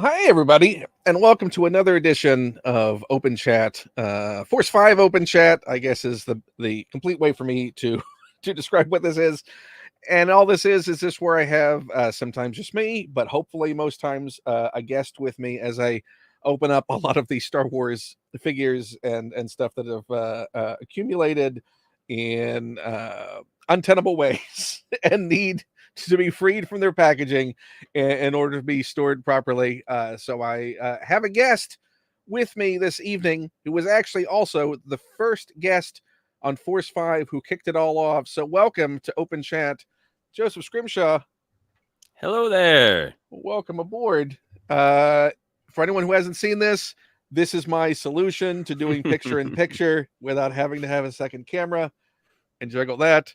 Well, hi everybody, and welcome to another edition of Open Chat. Force 5 Open Chat, I guess, is the complete way for me to to describe what this is. And all this is this where I have sometimes just me, but hopefully most times a guest with me as I open up a lot of these Star Wars figures and stuff that have accumulated in untenable ways and need to be freed from their packaging in order to be stored properly. So I have a guest with me this evening who was actually also the first guest on Force 5 who kicked it all off. So welcome to Open Chat, Joseph Scrimshaw. Hello there. Welcome aboard. For anyone who hasn't seen this, this is my solution to doing picture-in-picture without having to have a second camera and juggle that.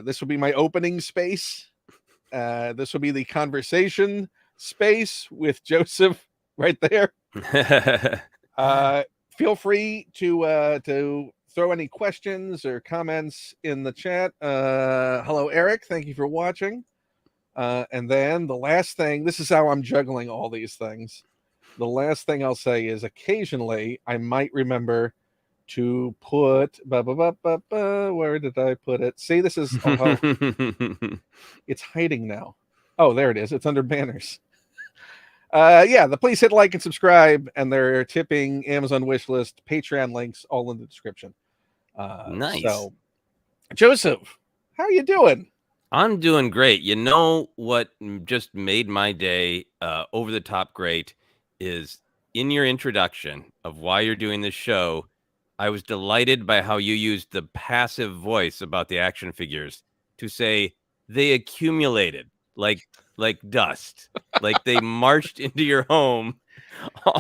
This will be my opening space. This will be the conversation space with Joseph right there. Feel free to throw any questions or comments in the chat. Hello, Eric. Thank you for watching. And then the last thing, this is how I'm juggling all these things. The last thing I'll say is occasionally I might remember to put where did I put it? See, this is it's hiding now. Oh, there it is. It's under banners. Please hit like and subscribe, and they're tipping, Amazon wish list, Patreon links all in the description. Nice. So, Joseph, how are you doing? I'm doing great. You know what just made my day over the top great is in your introduction of why you're doing this show, I was delighted by how you used the passive voice about the action figures to say they accumulated like dust, like they marched into your home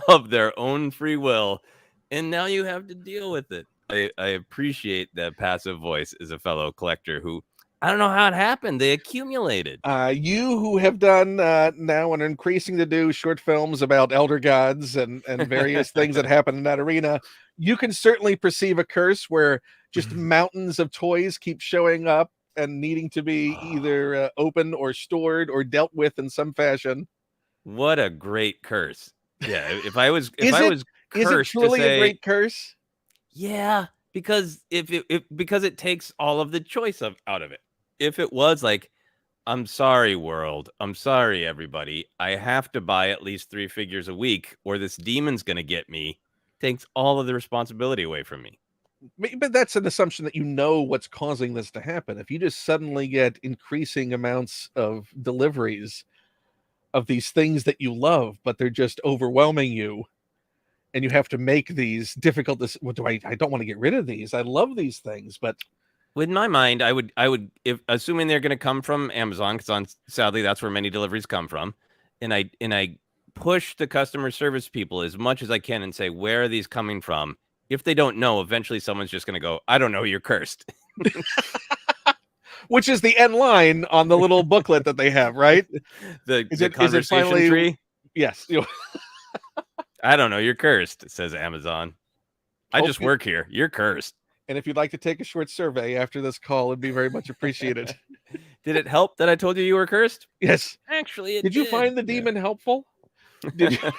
of their own free will, and now you have to deal with it. I appreciate that passive voice as a fellow collector who, I don't know how it happened. They accumulated. You who have done now and increasing to do short films about elder gods and various things that happen in that arena, you can certainly perceive a curse where just mountains of toys keep showing up and needing to be either opened or stored or dealt with in some fashion. What a great curse! Yeah, if I was is it truly a great curse? Yeah, because because it takes all of the choice out of it. If it was like, I'm sorry, world, I'm sorry, everybody, I have to buy at least 3 figures a week, or this demon's gonna get me, takes all of the responsibility away from me. But that's an assumption that you know what's causing this to happen. If you just suddenly get increasing amounts of deliveries of these things that you love, but they're just overwhelming you, and you have to make these difficult I don't want to get rid of these. I love these things, but in my mind, I would, if assuming they're going to come from Amazon, because sadly that's where many deliveries come from, and I push the customer service people as much as I can and say, where are these coming from? If they don't know, eventually someone's just going to go, I don't know, you're cursed. Which is the end line on the little booklet that they have, right? The conversation tree? Yes. I don't know, you're cursed, says Amazon. I just work here. You're cursed. And if you'd like to take a short survey after this call, it'd be very much appreciated. Did it help that I told you were cursed? Yes. Actually, did you find the demon helpful? Did you?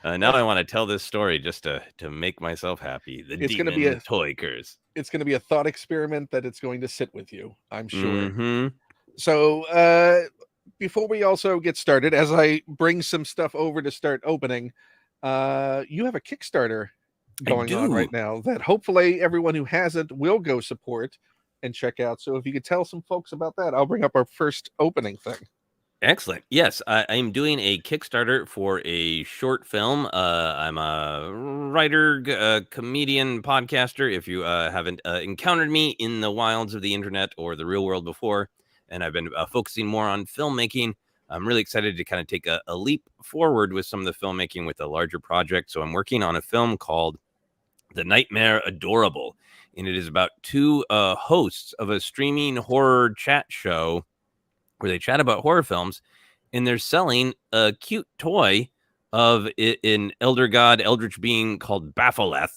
Now I want to tell this story just to make myself happy. It's going to be a toy curse. It's going to be a thought experiment that it's going to sit with you, I'm sure. Mm-hmm. So before we also get started, as I bring some stuff over to start opening, you have a Kickstarter going on right now that hopefully everyone who hasn't will go support and check out. So if you could tell some folks about that, I'll bring up our first opening thing. Excellent. Yes, I'm doing a Kickstarter for a short film. I'm a writer, comedian, podcaster. If you haven't encountered me in the wilds of the internet or the real world before, and I've been focusing more on filmmaking, I'm really excited to kind of take a leap forward with some of the filmmaking with a larger project. So I'm working on a film called The Nightmare Adorable, and it is about 2 hosts of a streaming horror chat show where they chat about horror films, and they're selling a cute toy of an elder god, eldritch being called Baphomet.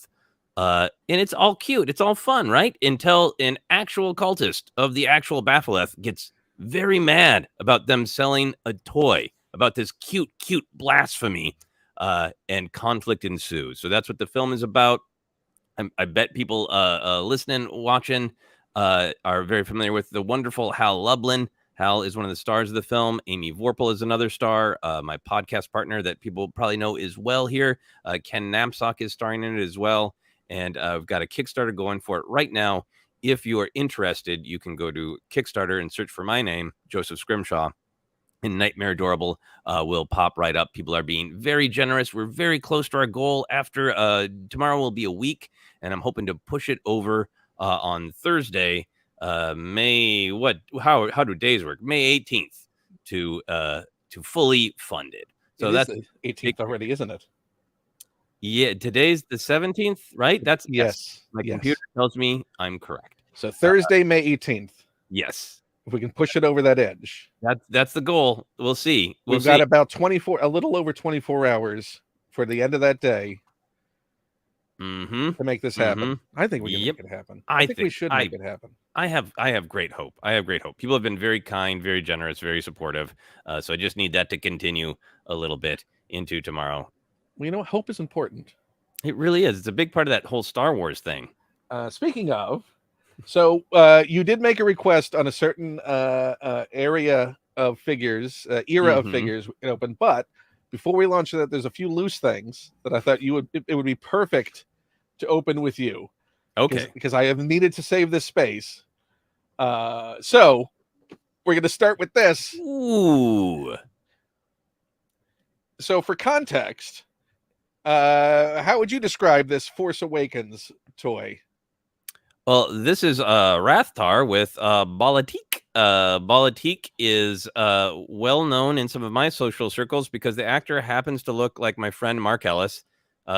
And it's all cute. It's all fun, right? Until an actual cultist of the actual Baphomet gets very mad about them selling a toy. about this cute blasphemy, and conflict ensues. So that's what the film is about. I bet people listening, watching, are very familiar with the wonderful Hal Lublin. Hal is one of the stars of the film. Amy Vorpal is another star. My podcast partner that people probably know as well here. Ken Knapsack is starring in it as well. And I've got a Kickstarter going for it right now. If you are interested, you can go to Kickstarter and search for my name, Joseph Scrimshaw, and Nightmare Adorable will pop right up. People are being very generous. We're very close to our goal. After tomorrow will be a week, and I'm hoping to push it over on Thursday, May how do days work? May 18th to fully fund it. So It is that's the 18th already, isn't it? yeah. Today's the 17th, right? That's Yes. My yes. computer tells me I'm correct. So Thursday, May 18th. Yes. If we can push it over that edge. That's the goal. We'll see. We've got about a little over 24 hours for the end of that day to make this happen. I think we can make it happen. I think we should make it happen. I have great hope. People have been very kind, very generous, very supportive. So I just need that to continue a little bit into tomorrow. Well, you know, hope is important. It really is. It's a big part of that whole Star Wars thing. Speaking of, so you did make a request on a certain area of figures, era of figures open, but before we launch that, there's a few loose things that I thought it would be perfect to open with you. Okay. Because I have needed to save this space. So we're going to start with this. Ooh. So for context, how would you describe this Force Awakens toy? Well, this is Rathtar with Balatik. Balatik is well known in some of my social circles because the actor happens to look like my friend Mark Ellis.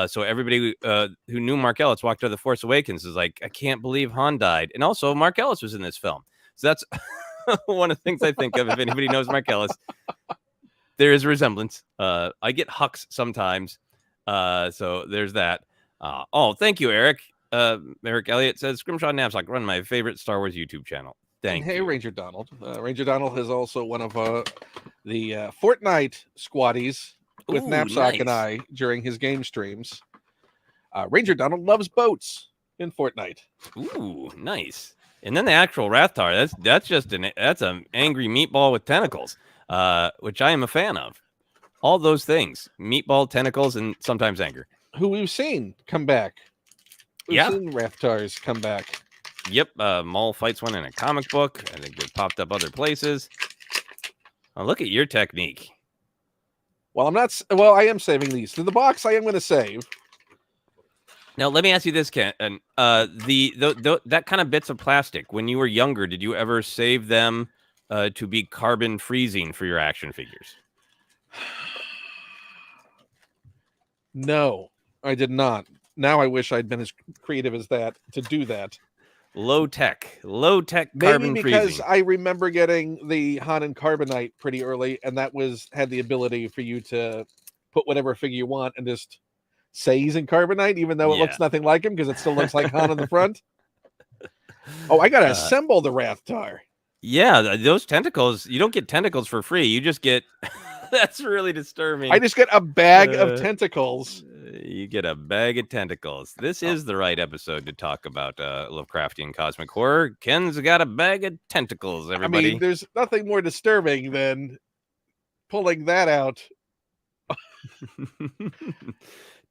So everybody who knew Mark Ellis walked out of The Force Awakens is like, I can't believe Han died. And also Mark Ellis was in this film. So that's one of the things I think of if anybody knows Mark Ellis. There is a resemblance. I get Hux sometimes. So there's that. Oh, thank you, Eric. Eric Elliott says, Scrimshaw Knapsack, run my favorite Star Wars YouTube channel. Thank you. Hey, Ranger Donald. Ranger Donald is also one of the Fortnite squaddies with Knapsack and I during his game streams. Ranger Donald loves boats in Fortnite. Ooh, nice. And then the actual Rathtar, that's an angry meatball with tentacles, which I am a fan of. All those things, meatball, tentacles, and sometimes anger. Who we've seen come back. We've seen Rathars come back. Yep, Maul fights one in a comic book. I think they've popped up other places. Oh, look at your technique. Well, I am saving these. To the box I am going to save. Now, let me ask you this, Ken. That kind of bits of plastic, when you were younger, did you ever save them to be carbon freezing for your action figures? No, I did not. Now I wish I'd been as creative as that to do that. Low tech carbon Maybe because freezing. I remember getting the Han and Carbonite pretty early, and that had the ability for you to put whatever figure you want and just say he's in Carbonite, even though it looks nothing like him because it still looks like Han on the front. Oh, I gotta assemble the Rathtar. Yeah, those tentacles, you don't get tentacles for free. You just get that's really disturbing. I just get a bag of tentacles. You get a bag of tentacles. This is the right episode to talk about Lovecraftian cosmic horror. Ken's got a bag of tentacles, everybody. I mean, there's nothing more disturbing than pulling that out.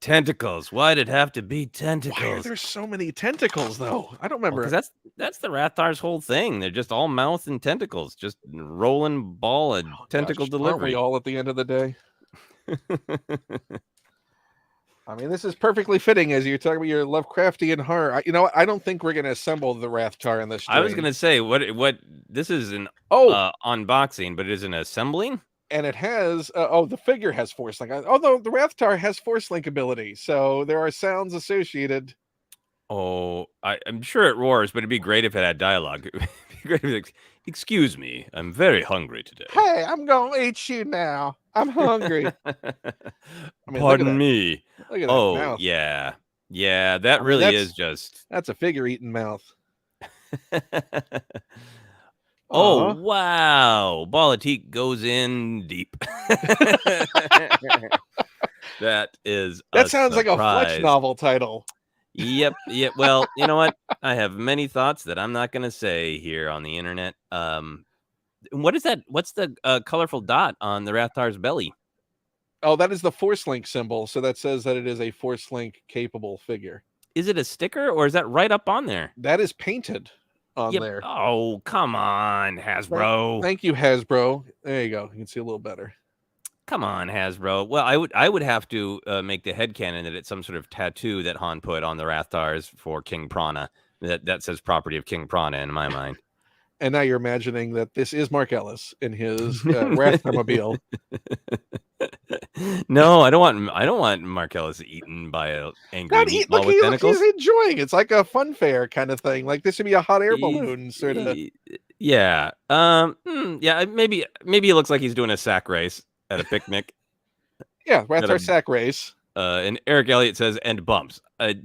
Tentacles. Why'd it have to be tentacles? Why are there so many tentacles, though? I don't remember. Because that's the Rathar's whole thing. They're just all mouth and tentacles, just rolling ball of tentacle delivery. Aren't we all at the end of the day? I mean, this is perfectly fitting as you're talking about your Lovecraftian horror. I don't think we're going to assemble the Rathtar in this stream. I was going to say, what this is an unboxing, but it is an assembling? And it has, the figure has Force Link. Although the Rathtar has Force Link ability, so there are sounds associated. Oh, I'm sure it roars, but it'd be great if it had dialogue. It'd be great if it, excuse me, I'm very hungry today. Hey, I'm going to eat you now. I'm hungry. Pardon me. Look at that mouth. Yeah. Yeah, that really is just... That's a figure eating mouth. Oh, Aw. wow. Politique goes in deep. That is That a sounds like a Fletch surprise. novel title. Yep, yep. Well, you know what? I have many thoughts that I'm not gonna say here on the internet. What is that? What's the colorful dot on the Rathar's belly? Oh, that is the Force Link symbol. So that says that it is a Force Link capable figure. Is it a sticker or is that right up on there? That is painted on Yep. there. Oh, come on, Hasbro. Thank you, Hasbro. There you go. You can see a little better. Come on, Hasbro. Well, I would have to make the headcanon that it's some sort of tattoo that Han put on the Rathars for King Prana. That says property of King Prana in my mind. And now you're imagining that this is Mark Ellis in his Ratharmobile. No, I don't want Marcellus eaten by an angry Not eat. meatball Look, with look, he's tentacles. enjoying. It's like a fun fair kind of thing. Like this would be a hot air He's balloon sort of. yeah. Yeah, maybe it looks like he's doing a sack race at a picnic. Yeah, At Rathar a sack race. and Eric Elliott says and bumps.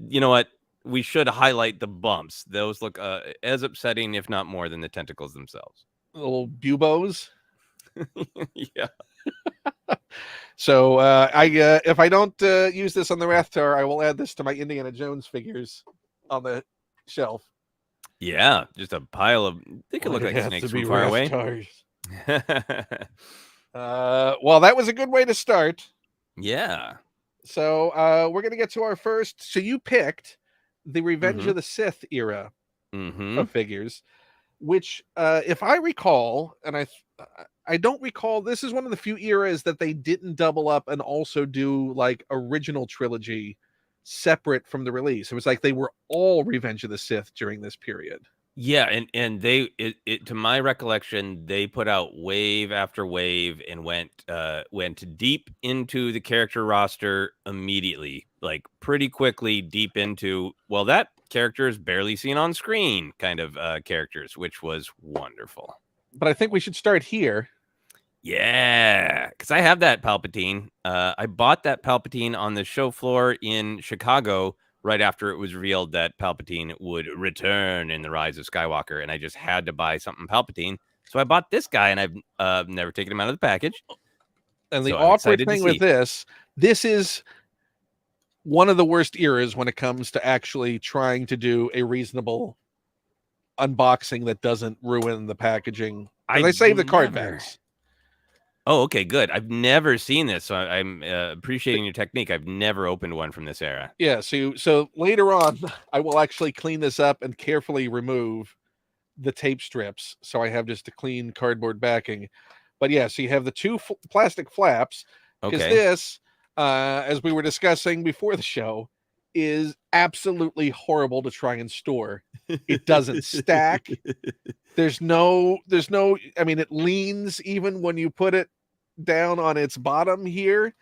You know what? We should highlight the bumps. Those look as upsetting, if not more, than the tentacles themselves. Little buboes. Yeah. So if I don't use this on the Rathar, I will add this to my Indiana Jones figures on the shelf. Yeah, just a pile of. They could look like snakes from far away. Well, that was a good way to start. Yeah. So we're gonna get to our first. So you picked the Revenge of the Sith era of figures, which, if I recall, and I don't recall, this is one of the few eras that they didn't double up and also do like original trilogy separate from the release. It was like they were all Revenge of the Sith during this period. Yeah, and they to my recollection, they put out wave after wave and went deep into the character roster immediately, like pretty quickly deep into, well, that character is barely seen on screen kind of characters, which was wonderful. But I think we should start here. Yeah, because I have that Palpatine. I bought that Palpatine on the show floor in Chicago right after it was revealed that Palpatine would return in The Rise of Skywalker, and I just had to buy something Palpatine. So I bought this guy, and I've never taken him out of the package. And the So I'm awkward excited to thing with this is one of the worst eras when it comes to actually trying to do a reasonable unboxing that doesn't ruin the packaging. I save the card backs. Oh, okay, good. I've never seen this, so I'm appreciating your technique. I've never opened one from this era. Yeah, so later on, I will actually clean this up and carefully remove the tape strips, so I have just a clean cardboard backing. But yeah, so you have the two plastic flaps, because this, as we were discussing before the show, is absolutely horrible to try and store. It doesn't stack. There's no, I mean, it leans even when you put it down on its bottom here.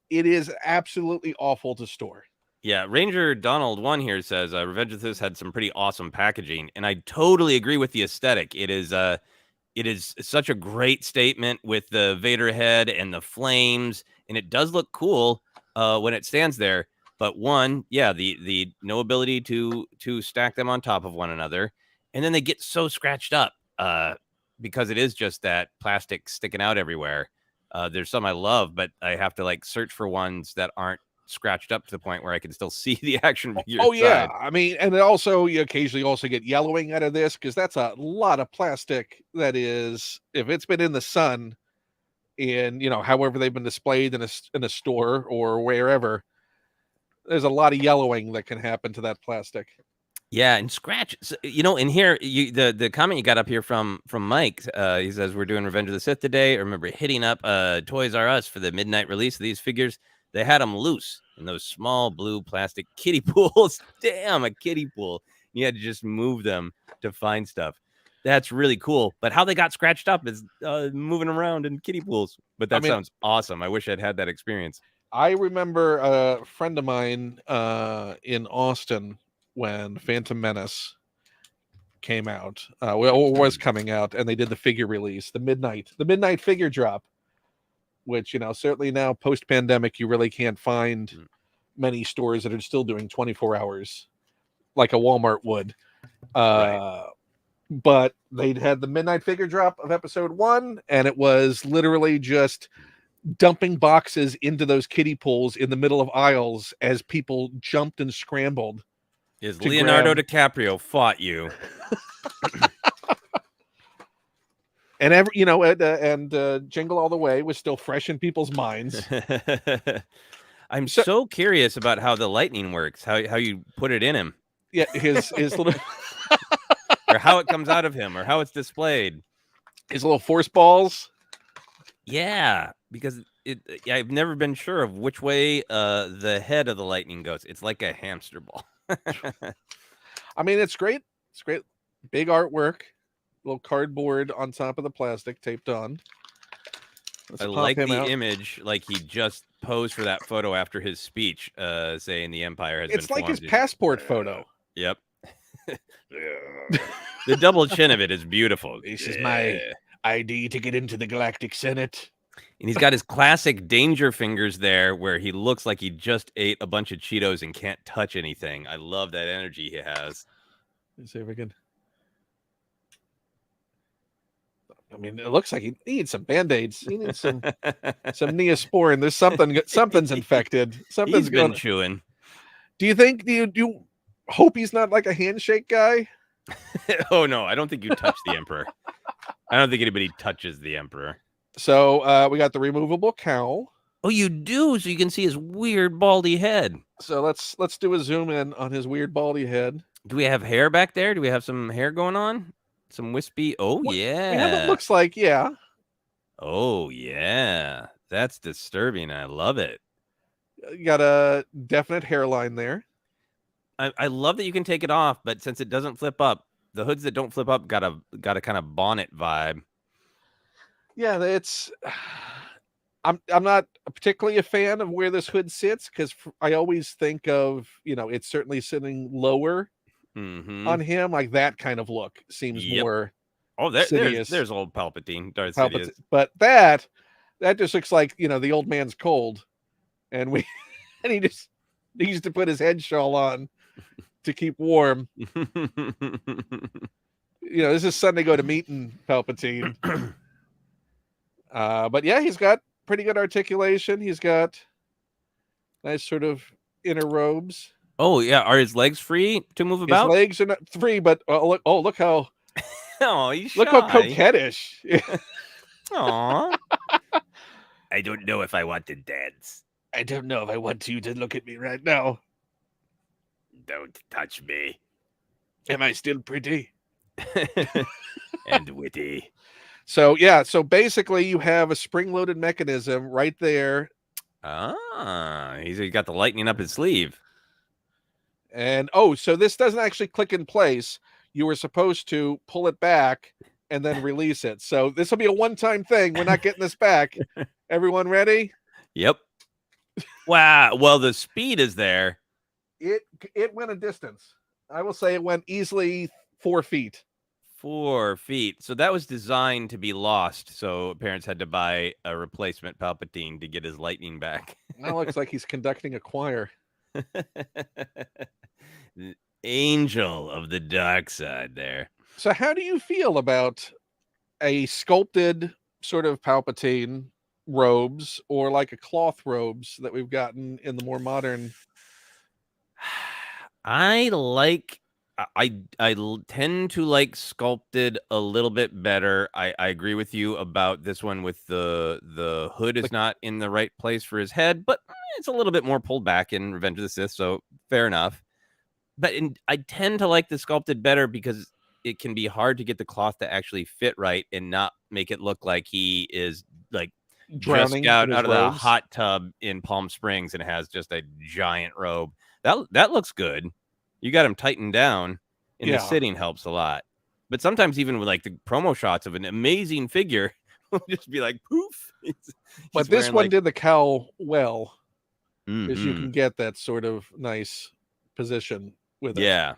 It is absolutely awful to store. Yeah, Ranger Donald 1 here says Revenge of the Sith had some pretty awesome packaging, and I totally agree with the aesthetic. It is such a great statement with the Vader head and the flames, and it does look cool when it stands there. But one, yeah, the no ability to stack them on top of one another, and then they get so scratched up because it is just that plastic sticking out everywhere. There's some I love, but I have to like search for ones that aren't scratched up to the point where I can still see the action figure. Oh yeah, I mean, and it also, you occasionally also get yellowing out of this, because that's a lot of plastic that is, if it's been in the sun in, however they've been displayed in a store or wherever, there's a lot of yellowing that can happen to that plastic. Yeah, and scratch, in here, the comment you got up here from Mike, he says, we're doing Revenge of the Sith today. I remember hitting up Toys R Us for the midnight release of these figures. They had them loose in those small blue plastic kiddie pools. Damn, a kiddie pool. You had to just move them to find stuff. That's really cool. But how they got scratched up is moving around in kiddie pools. But that sounds awesome. I wish I'd had that experience. I remember a friend of mine in Austin when Phantom Menace came out, was coming out, and they did the figure release, the midnight figure drop, which, certainly now post-pandemic, you really can't find many stores that are still doing 24 hours like a Walmart would. Right. but they'd had the midnight figure drop of episode 1, and it was literally just dumping boxes into those kiddie pools in the middle of aisles as people jumped and scrambled. Is Leonardo DiCaprio fought you? And Jingle All the Way was still fresh in people's minds. I'm so curious about how the lightning works, how you put it in him. Yeah, his little or how it comes out of him, or how it's displayed. His little force balls. Yeah, because I've never been sure of which way the head of the lightning goes. It's like a hamster ball. I mean, it's great. It's great. Big artwork. Little cardboard on top of the plastic taped on. I like the image, like he just posed for that photo after his speech, saying the empire has been formed. It's like his passport photo. Yep. The double chin of it is beautiful. This is my ID to get into the Galactic Senate. And he's got his classic danger fingers there where he looks like he just ate a bunch of Cheetos and can't touch anything. I love that energy he has. Let's see if we can. I mean, it looks like he needs some Band-Aids. He needs some Neosporin. There's something's infected. Something's been chewing. Do you hope he's not like a handshake guy? Oh no, I don't think you touch the Emperor. I don't think anybody touches the Emperor. So we got the removable cowl. Oh, you do, so you can see his weird baldy head. So let's do a zoom in on his weird baldy head. Do we have hair back there? Do we have some hair going on? Some wispy. Oh, yeah. We have, it looks like, yeah. Oh, yeah. That's disturbing. I love it. You got a definite hairline there. I love that you can take it off, but since it doesn't flip up, the hoods that don't flip up got a kind of bonnet vibe. Yeah, it's. I'm not particularly a fan of where this hood sits because I always think of, it's certainly sitting lower. On him, like that kind of look seems more. Oh, there's old Palpatine, Darth Sidious. But that just looks like the old man's cold, and he just needs to put his head shawl on to keep warm. This is Sunday go to meeting Palpatine. But yeah, he's got pretty good articulation. He's got nice sort of inner robes. Oh yeah, are his legs free to move about? His legs are not free, but look how he's shy. Look how coquettish. Aww. I don't know if I want to dance. I don't know if I want you to look at me right now. Don't touch me. Am I still pretty? And witty. So basically you have a spring-loaded mechanism right there. He's got the lightning up his sleeve. And so this doesn't actually click in place. You were supposed to pull it back and then release it. So this will be a one-time thing. We're not getting this back. Everyone ready? Yep. Wow. Well, the speed is there. It went a distance. I will say it went easily 4 feet. 4 feet. So that was designed to be lost. So parents had to buy a replacement Palpatine to get his lightning back. Now looks like he's conducting a choir. The angel of the dark side there. So how do you feel about a sculpted sort of Palpatine robes or like a cloth robes that we've gotten in the more modern? I tend to like sculpted a little bit better. I agree with you about this one with the hood is not in the right place for his head, but it's a little bit more pulled back in Revenge of the Sith, so fair enough. But I tend to like the sculpted better because it can be hard to get the cloth to actually fit right and not make it look like he is like drowning out of the hot tub in Palm Springs and has just a giant robe. That looks good. You got him tightened down, and the sitting helps a lot. But sometimes even with like the promo shots of an amazing figure, will just be like poof. But this one did the cowl well, because you can get that sort of nice position with it. Yeah.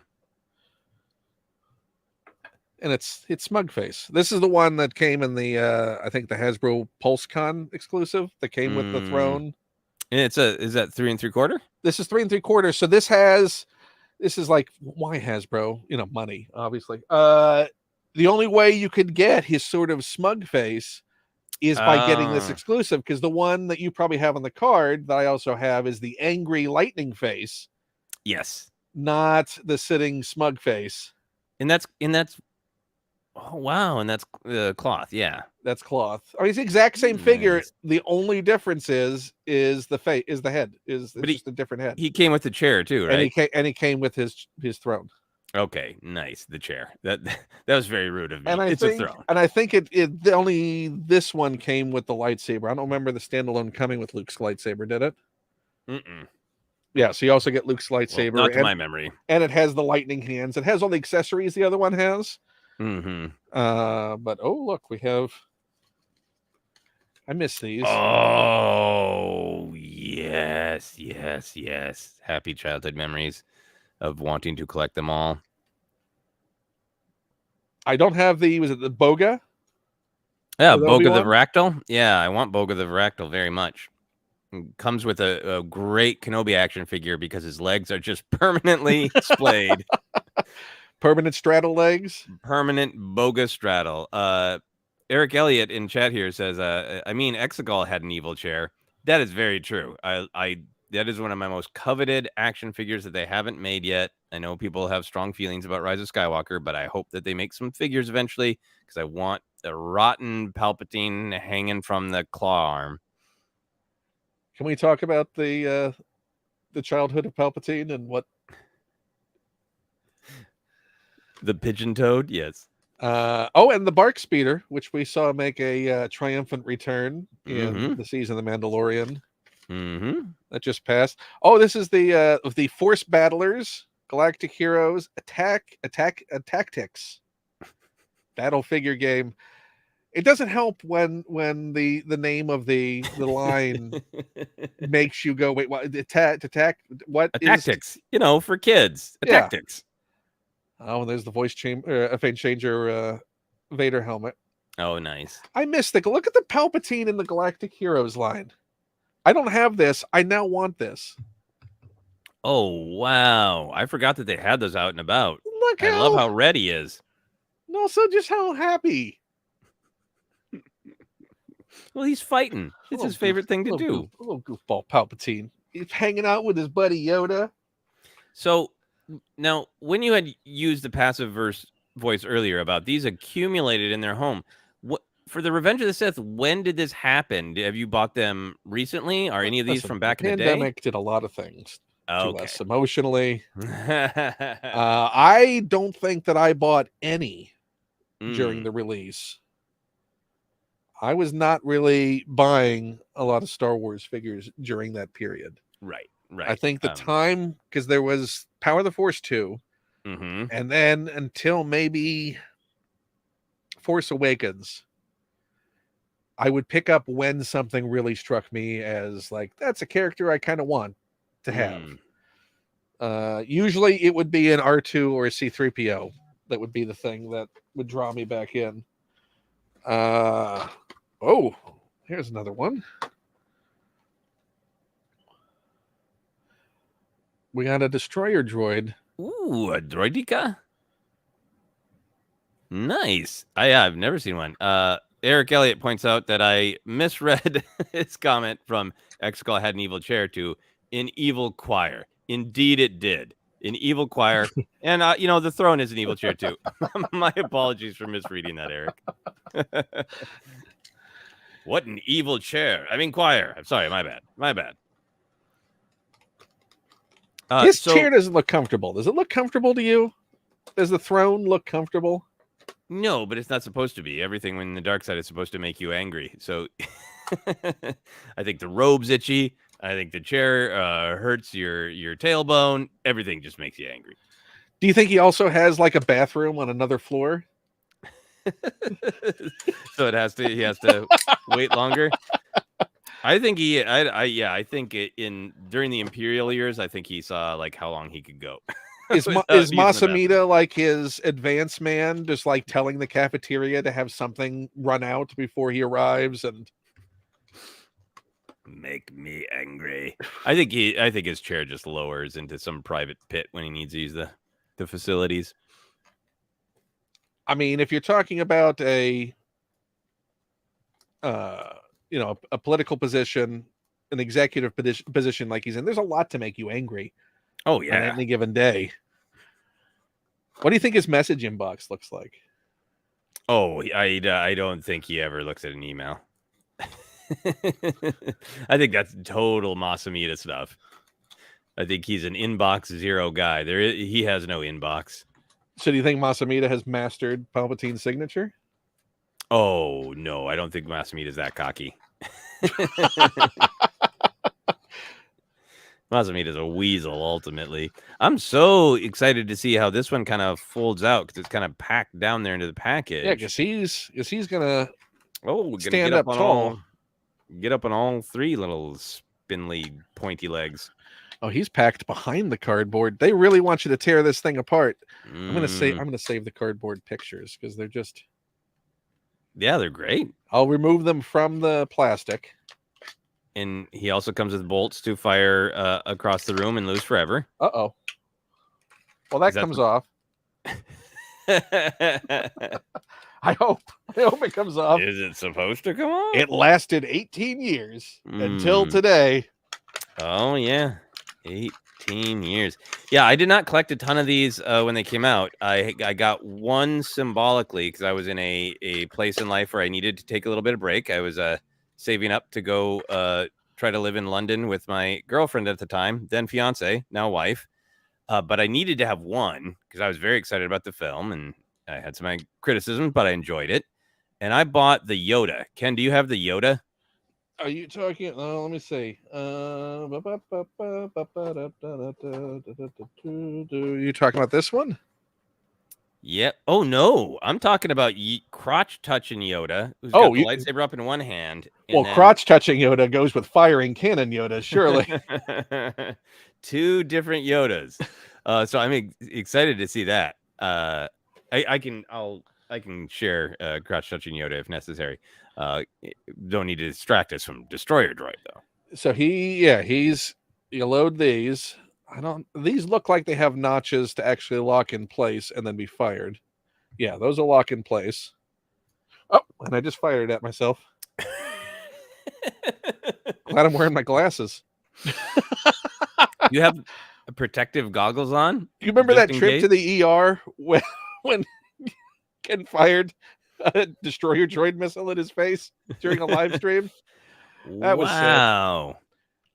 And it's Smug Face. This is the one that came in the I think the Hasbro PulseCon exclusive that came with the throne. And is that 3 3/4? This is 3 3/4. So this is like, why Hasbro? Money, obviously. the only way you could get his sort of smug face is by getting this exclusive, because the one that you probably have on the card that I also have is the angry lightning face. Yes. Not the sitting smug face. And that's oh wow, and that's cloth. Yeah. That's cloth. I mean, it's the exact same figure. The only difference is the face, is the head. It's just a different head. He came with the chair too, right? And he came with his throne. Okay, nice. The chair. That was very rude of me. And I think it only this one came with the lightsaber. I don't remember the standalone coming with Luke's lightsaber, did it? Mm-mm. Yeah, so you also get Luke's lightsaber. Well, not to my memory. And it has the lightning hands. It has all the accessories the other one has. Mm-hmm. But oh look, we have. I miss these. Oh yes. Happy childhood memories of wanting to collect them all. I don't have was it the Boga? Yeah, Boga the Vractal. Yeah, I want Boga the Vractal very much. Comes with a great Kenobi action figure because his legs are just permanently splayed. Permanent straddle legs. Permanent Boga straddle. Eric Elliott in chat here says, I mean, Exegol had an evil chair. That is very true. That is one of my most coveted action figures that they haven't made yet. I know people have strong feelings about Rise of Skywalker, but I hope that they make some figures eventually because I want the rotten Palpatine hanging from the claw arm. Can we talk about the childhood of Palpatine and what? The pigeon toad, yes. And the Bark Speeder, which we saw make a triumphant return in the season of the Mandalorian. That just passed. Oh, this is the Force Battlers, Galactic Heroes, Tactics battle figure game. It doesn't help when the name of the line makes you go, wait, what? Tactics? You know, for kids. Tactics. Oh, there's the voice changer Vader helmet. Oh, nice. I missed it. Look at the Palpatine in the Galactic Heroes line. I don't have this. I now want this. Oh, wow. I forgot that they had those out and about. I love how red he is. And also just how happy. Well, he's fighting. It's his favorite thing to do. A little goofball Palpatine. He's hanging out with his buddy Yoda. So now, when you had used the passive voice earlier about these accumulated in their home, what for the Revenge of the Sith? When did this happen? Have you bought them recently? Are any of these from back in the day? The pandemic did a lot of things to us emotionally. I don't think that I bought any during the release. I was not really buying a lot of Star Wars figures during that period. Right. I think the time, because there was Power of the Force 2, and then until maybe Force Awakens, I would pick up when something really struck me as like, that's a character I kind of want to have. Usually it would be an R2 or a C-3PO. That would be the thing that would draw me back in. Oh, here's another one. We got a destroyer droid. Ooh, a droideka? Nice. I've never seen one. Eric Elliott points out that I misread his comment from Exegol had an evil chair to an evil choir. Indeed, it did. An evil choir. And, the throne is an evil chair, too. My apologies for misreading that, Eric. What an evil chair. I mean, choir. I'm sorry. My bad. This chair doesn't look comfortable. Does it look comfortable to you? Does the throne look comfortable? No, but it's not supposed to be. Everything in the dark side is supposed to make you angry. So I think the robe's itchy. I think the chair hurts your tailbone. Everything just makes you angry. Do you think he also has like a bathroom on another floor? So he has to wait longer. I think I think during the Imperial years, I think he saw like how long he could go. Is Masamita like his advance man, just like telling the cafeteria to have something run out before he arrives and make me angry? I think his chair just lowers into some private pit when he needs to use the facilities. I mean, if you're talking about a a political position, an executive position like he's in, there's a lot to make you angry Oh on yeah. any given day. What do you think his message inbox looks like? Oh, I don't think he ever looks at an email. I think that's total Masamita stuff. I think he's an inbox zero guy. He has no inbox. So do you think Masamita has mastered Palpatine's signature? Oh no, I don't think Masamita is that cocky. Masamita is a weasel ultimately. I'm so excited to see how this one kind of folds out because it's kind of packed down there into the package. Yeah, because he's gonna stand get up tall. Get up on all three little spindly pointy legs. Oh, he's packed behind the cardboard. They really want you to tear this thing apart. I'm gonna save the cardboard pictures because they're just they're great. I'll remove them from the plastic. And he also comes with bolts to fire across the room and lose forever. Uh-oh. Well, that comes off. I hope it comes off. Is it supposed to come off? It lasted 18 years until today. Oh, yeah. 18 years. Yeah, I did not collect a ton of these when they came out. I got one symbolically because I was in a place in life where I needed to take a little bit of break. I was saving up to go try to live in London with my girlfriend at the time, then fiance, now wife. But I needed to have one because I was very excited about the film and I had some criticisms, but I enjoyed it. And I bought the Yoda. Ken, do you have the Yoda? Are you talking? Let me see. You talking about this one? Yep. Oh no, I'm talking about crotch touching Yoda, who's got the lightsaber up in one hand. Well, crotch touching Yoda goes with firing cannon Yoda, surely. 2 different Yodas. So I'm excited to see that. I can share crotch touching Yoda if necessary. Don't need to distract us from Destroyer Droid though. So you load these. These look like they have notches to actually lock in place and then be fired. Yeah, those will lock in place. Oh, and I just fired at myself. Glad I'm wearing my glasses. You have protective goggles on? You remember that trip to the ER when Ken fired a Destroyer Droid missile in his face during a live stream? That was sick.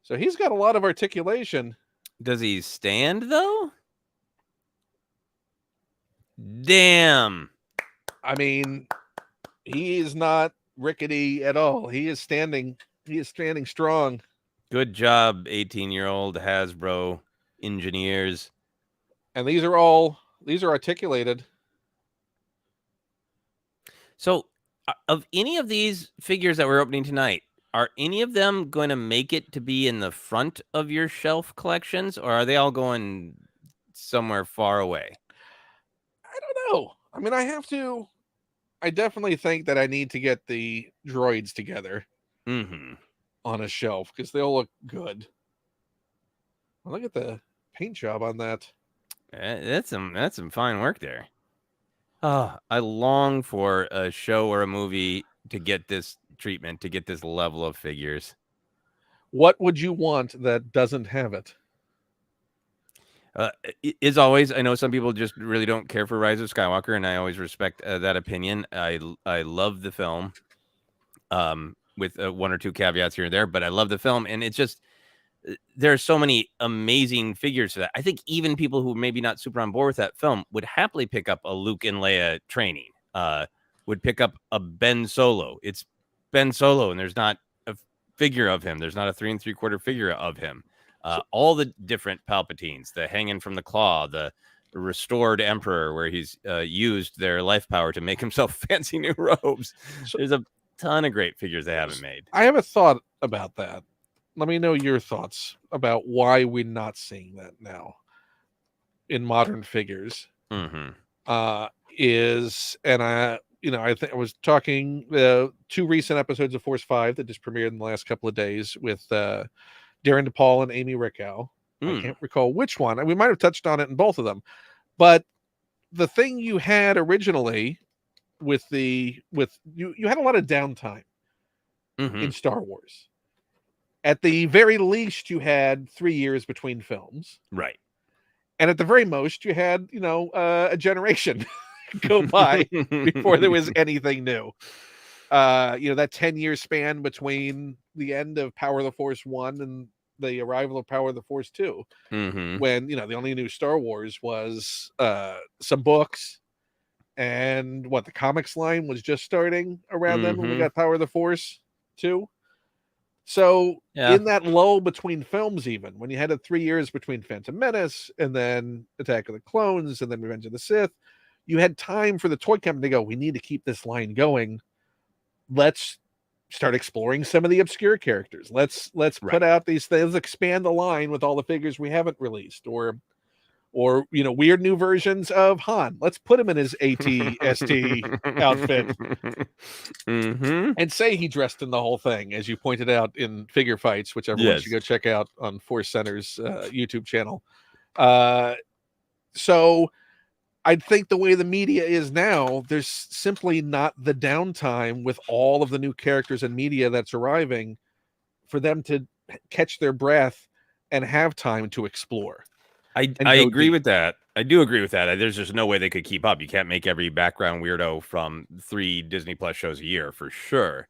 So he's got a lot of articulation. Does he stand though? Damn. I mean, he is not rickety at all. He is standing strong. Good job, 18-year-old Hasbro engineers. And these are articulated. So, of any of these figures that we're opening tonight, are any of them going to make it to be in the front of your shelf collections, or are they all going somewhere far away? I don't know. I mean, I definitely think that I need to get the droids together on a shelf because they'll look good. Well, look at the paint job on that. That's some fine work there. Oh, I long for a show or a movie to get this treatment, to get this level of figures. What would you want that doesn't have it? As always, I know some people just really don't care for Rise of Skywalker, and I always respect that opinion. I love the film, with 1 or 2 caveats here and there, but I love the film, and it's just there are so many amazing figures for that. I think even people who maybe not super on board with that film would happily pick up a Luke and Leia training. Would pick up a Ben Solo. It's Ben Solo, and there's not a figure of him. There's not a 3 3/4 figure of him. All the different Palpatines, the hanging from the claw, the restored Emperor, where he's used their life power to make himself fancy new robes. There's a ton of great figures they haven't made. I have a thought about that. Let me know your thoughts about why we're not seeing that now in modern figures. I think I was talking 2 recent episodes of Force 5 that just premiered in the last couple of days with Darren DePaul and Amy Rickow. I can't recall which one. We might have touched on it in both of them, but the thing you had originally with you had a lot of downtime in Star Wars. At the very least, you had 3 years between films, Right. and at the very most, you had a generation go by before there was anything new. That 10-year span between the end of Power of the Force 1 and the arrival of Power of the Force 2, when the only new Star Wars was some books, and the comics line was just starting around then when we got Power of the Force 2. So in that lull between films, even when you had 3 years between Phantom Menace and then Attack of the Clones and then Revenge of the Sith, you had time for the toy company to go, we need to keep this line going. Let's start exploring some of the obscure characters. Let's put out these things, expand the line with all the figures we haven't released, or weird new versions of Han. Let's put him in his AT-ST outfit and say he dressed in the whole thing, as you pointed out in Figure Fights, which everyone should go check out on Force Center's YouTube channel. So I think the way the media is now, there's simply not the downtime with all of the new characters and media that's arriving for them to catch their breath and have time to explore. I agree with that. I do agree with that. There's just no way they could keep up. You can't make every background weirdo from 3 Disney Plus shows a year for sure.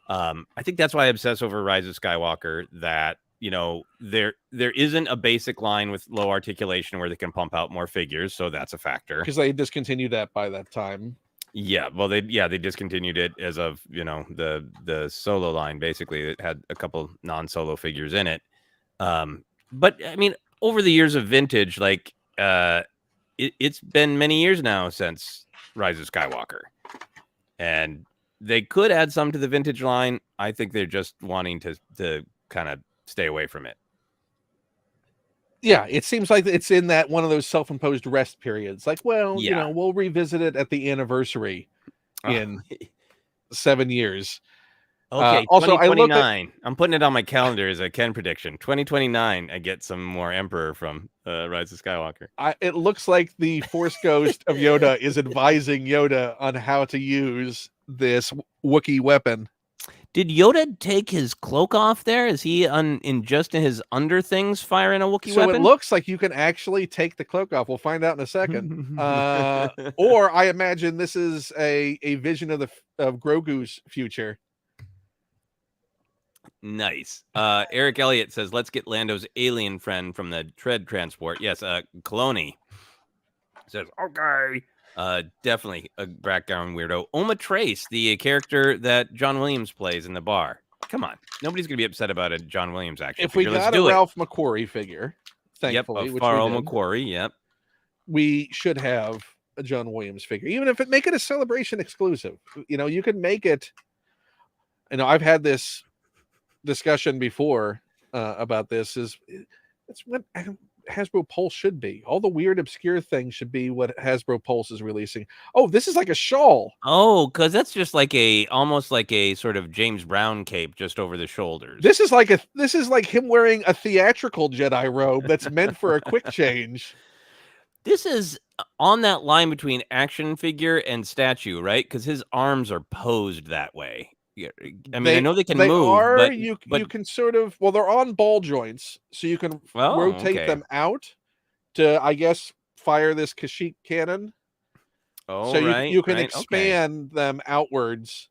I think that's why I obsess over Rise of Skywalker, that there isn't a basic line with low articulation where they can pump out more figures, so that's a factor. Because they discontinued that by that time. Yeah, well, they discontinued it as of the solo line. Basically, it had a couple non-solo figures in it. But I mean, over the years of vintage, like it's been many years now since Rise of Skywalker, and they could add some to the vintage line. I think they're just wanting to kind of stay away from it. Yeah, it seems like it's in that one of those self-imposed rest periods. Like, well, we'll revisit it at the anniversary in 7 years. Okay, also, 2029. I'm putting it on my calendar as a Ken prediction. 2029, I get some more Emperor from Rise of Skywalker. It looks like the Force Ghost of Yoda is advising Yoda on how to use this Wookiee weapon. Did Yoda take his cloak off there? Is he just in his under things firing a Wookiee weapon? So it looks like you can actually take the cloak off. We'll find out in a second. Or I imagine this is a vision of Grogu's future. Nice. Eric Elliott says, let's get Lando's alien friend from the Tread transport. Yes, Cloney says, okay. Definitely a background weirdo. Oma Trace, the character that John Williams plays in the bar. Come on. Nobody's going to be upset about a John Williams action if figure. If we got a Ralph McQuarrie figure, thankfully. Yep, Farrell McQuarrie, yep. We should have a John Williams figure. Even if make it a Celebration exclusive. You can make it. I've had this discussion before about this. It's what Hasbro Pulse should be. All the weird obscure things should be what Hasbro Pulse is releasing. Oh, this is like a shawl. Oh, because that's just like almost like a sort of James Brown cape just over the shoulders. This is like him wearing a theatrical Jedi robe that's meant for a quick change. This is on that line between action figure and statue, right? Because his arms are posed that way. I mean, I know they can move, but you can sort of, they're on ball joints, so you can rotate them out to, I guess, fire this Kashyyyk cannon. Oh, so you can expand them outwards,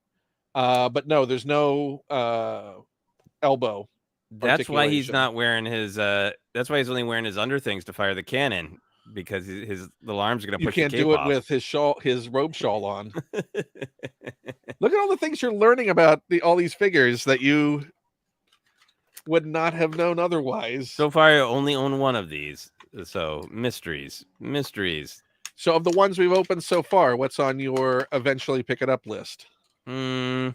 but no, there's no elbow. That's why he's not wearing his. That's why he's only wearing his underthings to fire the cannon, because the arms are going to push. You can't the cape do it off. with his robe shawl on. Look at all the things you're learning about all these figures that you would not have known otherwise. So far, I only own one of these. So mysteries. So of the ones we've opened so far, what's on your eventually pick it up list? Probably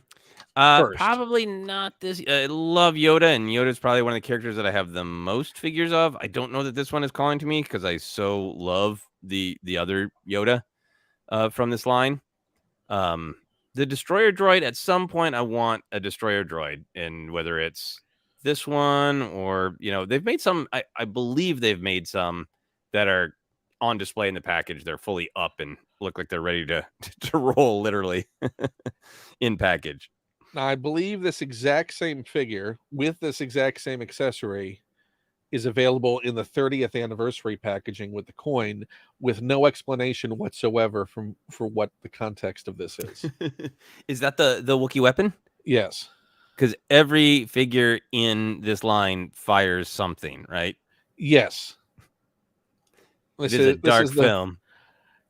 not this. I love Yoda, and Yoda's probably one of the characters that I have the most figures of. I don't know that this one is calling to me because I so love the other Yoda from this line. The Destroyer droid, at some point, I want a Destroyer droid, and whether it's this one or, they've made some, I believe they've made some that are on display in the package. They're fully up and look like they're ready to roll, literally, in package. Now, I believe this exact same figure with this exact same accessory is available in the 30th anniversary packaging with the coin, with no explanation whatsoever for what the context of this is. Is that the Wookiee weapon? Yes. Because every figure in this line fires something, right? Yes. It is a dark film.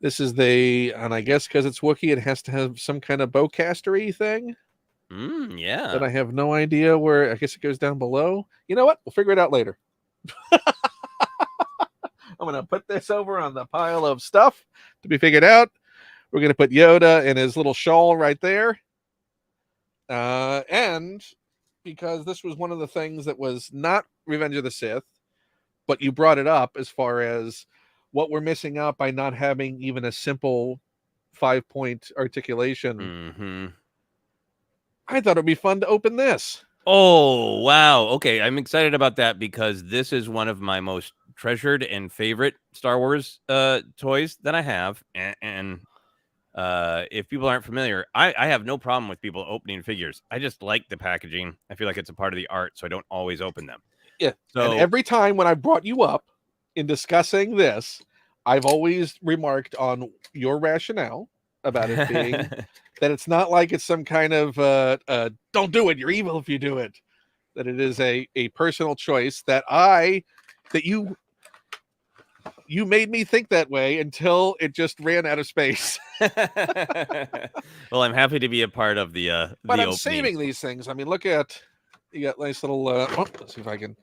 This is and I guess because it's Wookiee, it has to have some kind of bowcastery thing. Yeah. But I have no idea where. I guess it goes down below. You know what? We'll figure it out later. I'm going to put this over on the pile of stuff to be figured out. We're going to put Yoda in his little shawl right there. And because this was one of the things that was not Revenge of the Sith, but you brought it up as far as what we're missing out by not having even a simple 5-point articulation. I thought it'd be fun to open this. Oh, wow. Okay, I'm excited about that because this is one of my most treasured and favorite Star Wars toys that I have. And if people aren't familiar, I have no problem with people opening figures. I just like the packaging. I feel like it's a part of the art, so I don't always open them. Yeah. So and every time when I brought you up in discussing this, I've always remarked on your rationale about it being that it's not like it's some kind of don't do it, you're evil if you do it. That it is a personal choice that you made me think that way until it just ran out of space. Well, I'm happy to be a part of the but I'm opening. saving these things. I mean, look at, you got nice little let's see if I can,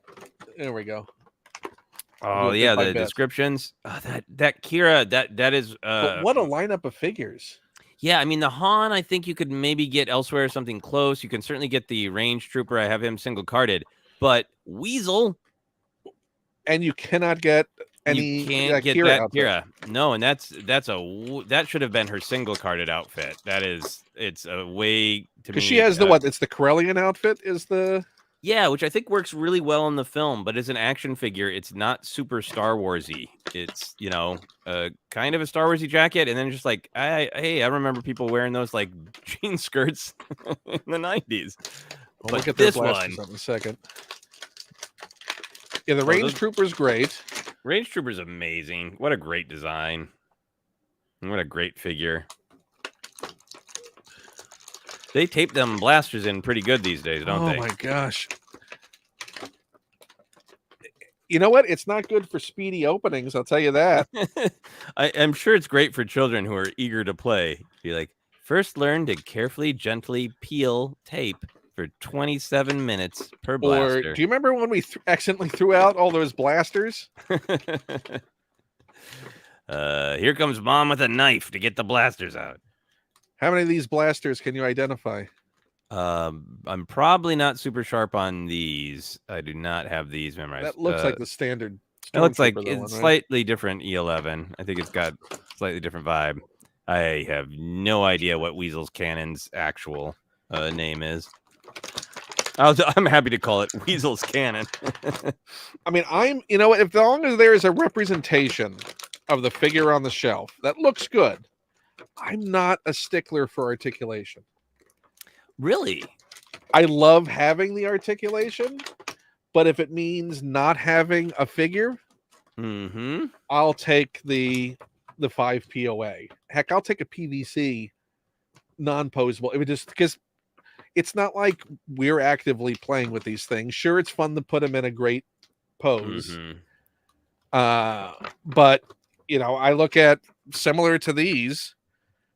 there we go. Oh yeah, the descriptions. Oh, that Kira, that is but what a lineup of figures. Yeah, I mean the Han, I think you could maybe get elsewhere something close. You can certainly get the range trooper. I have him single carded, but Weasel, and you cannot get any. You can't get Kira that outfit. Kira. No, and that should have been her single carded outfit. It's a way to because she has it's the Corellian outfit is the. Yeah, which I think works really well in the film, but as an action figure, it's not super Star Warsy. It's, kind of a Star Warsy jacket, and then just like, I remember people wearing those like jean skirts in the 90s. But look at this one in a second. Yeah, the Range Trooper's great. Range Trooper's amazing. What a great design. And what a great figure. They tape them blasters in pretty good these days, don't they? Oh my gosh. You know what? It's not good for speedy openings, I'll tell you that. I'm sure it's great for children who are eager to play. Be like, first learn to carefully, gently peel tape for 27 minutes per blaster. Or do you remember when we accidentally threw out all those blasters? Here comes Mom with a knife to get the blasters out. How many of these blasters can you identify? I'm probably not super sharp on these. I do not have these memorized. That looks like the standard. It looks like it's slightly different E11. I think it's got slightly different vibe. I have no idea what Weasel's Cannon's actual name is. I'm happy to call it Weasel's Cannon. I mean, as long as there is a representation of the figure on the shelf, that looks good. I'm not a stickler for articulation. Really? I love having the articulation, but if it means not having a figure, I'll take the 5 POA. Heck, I'll take a PVC non-posable. It would just because it's not like we're actively playing with these things. Sure, it's fun to put them in a great pose. But I look at similar to these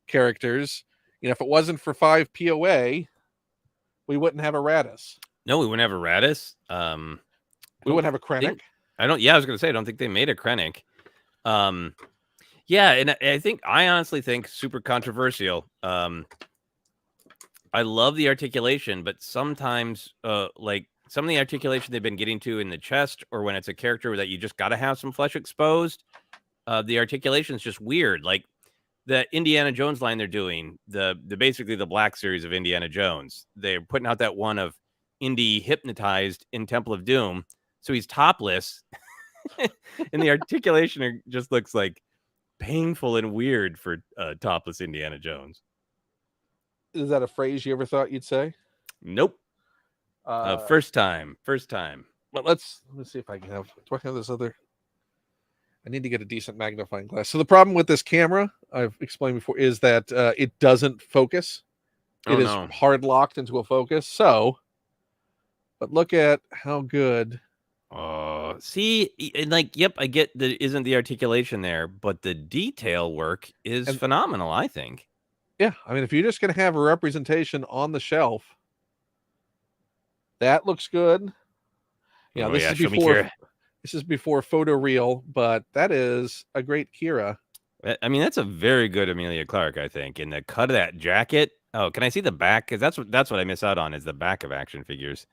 characters, if it wasn't for 5 POA, we wouldn't have a Radis. No, we wouldn't have a Radis. We wouldn't have a Krennic. I was gonna say I don't think they made a Krennic. Yeah, and I honestly think super controversial. I love the articulation, but sometimes like some of the articulation they've been getting to in the chest, or when it's a character that you just gotta have some flesh exposed, the articulation is just weird. Like the Indiana Jones line they're doing, the basically the Black series of Indiana Jones. They're putting out that one of Indy hypnotized in Temple of Doom. So he's topless And the articulation just looks like painful and weird for topless Indiana Jones. Is that a phrase you ever thought you'd say? Nope. First time. But let's see if I can have. Do I have this other? I need to get a decent magnifying glass. So the problem with this camera, I've explained before, is that it doesn't focus. It is hard locked into a focus. So, but look at how good. See, like, yep, I get that isn't the articulation there, but the detail work is phenomenal, I think. Yeah, I mean, if you're just going to have a representation on the shelf, that looks good. Yeah, this is before photoreal, but that is a great Kira. I mean, that's a very good Amelia Clark, I think. And the cut of that jacket. Oh, can I see the back? Because that's what I miss out on is the back of action figures.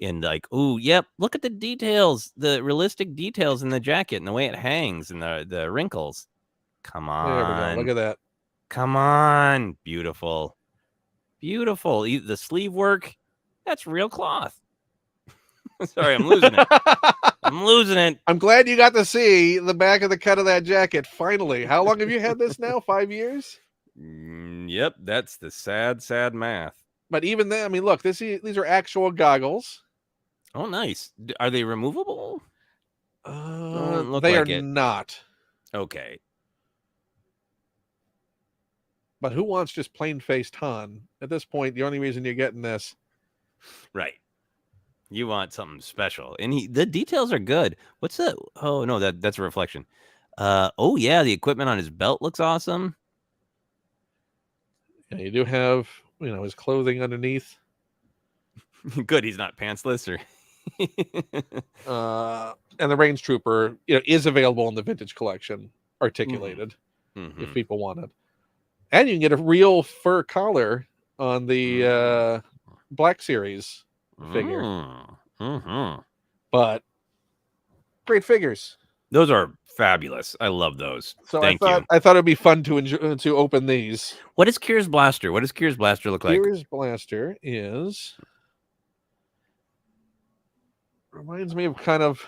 And like, oh, yep, look at the details, the realistic details in the jacket and the way it hangs and the wrinkles. Come on. There we go. Look at that. Come on. Beautiful. Beautiful. The sleeve work, that's real cloth. Sorry, I'm losing it. I'm losing it. I'm glad you got to see the back of the cut of that jacket. Finally. How long have you had this now? 5 years? Yep, that's the sad math. But even then, I mean, look, these are actual goggles. Oh, nice. Are they removable? They are not. Okay. But who wants just plain-faced Han? At this point, the only reason you're getting this. Right. You want something special. And the details are good. What's that? Oh, no, that's a reflection. Oh, yeah, the equipment on his belt looks awesome. Yeah, you do have, his clothing underneath. Good, he's not pantsless or... and the Range Trooper, is available in the vintage collection, articulated, if people want it. And you can get a real fur collar on the Black Series figure. But great figures. Those are fabulous. I love those. So I thought it'd be fun to open these. What is Kira's blaster? What does Kira's blaster look like? Kira's blaster reminds me of kind of.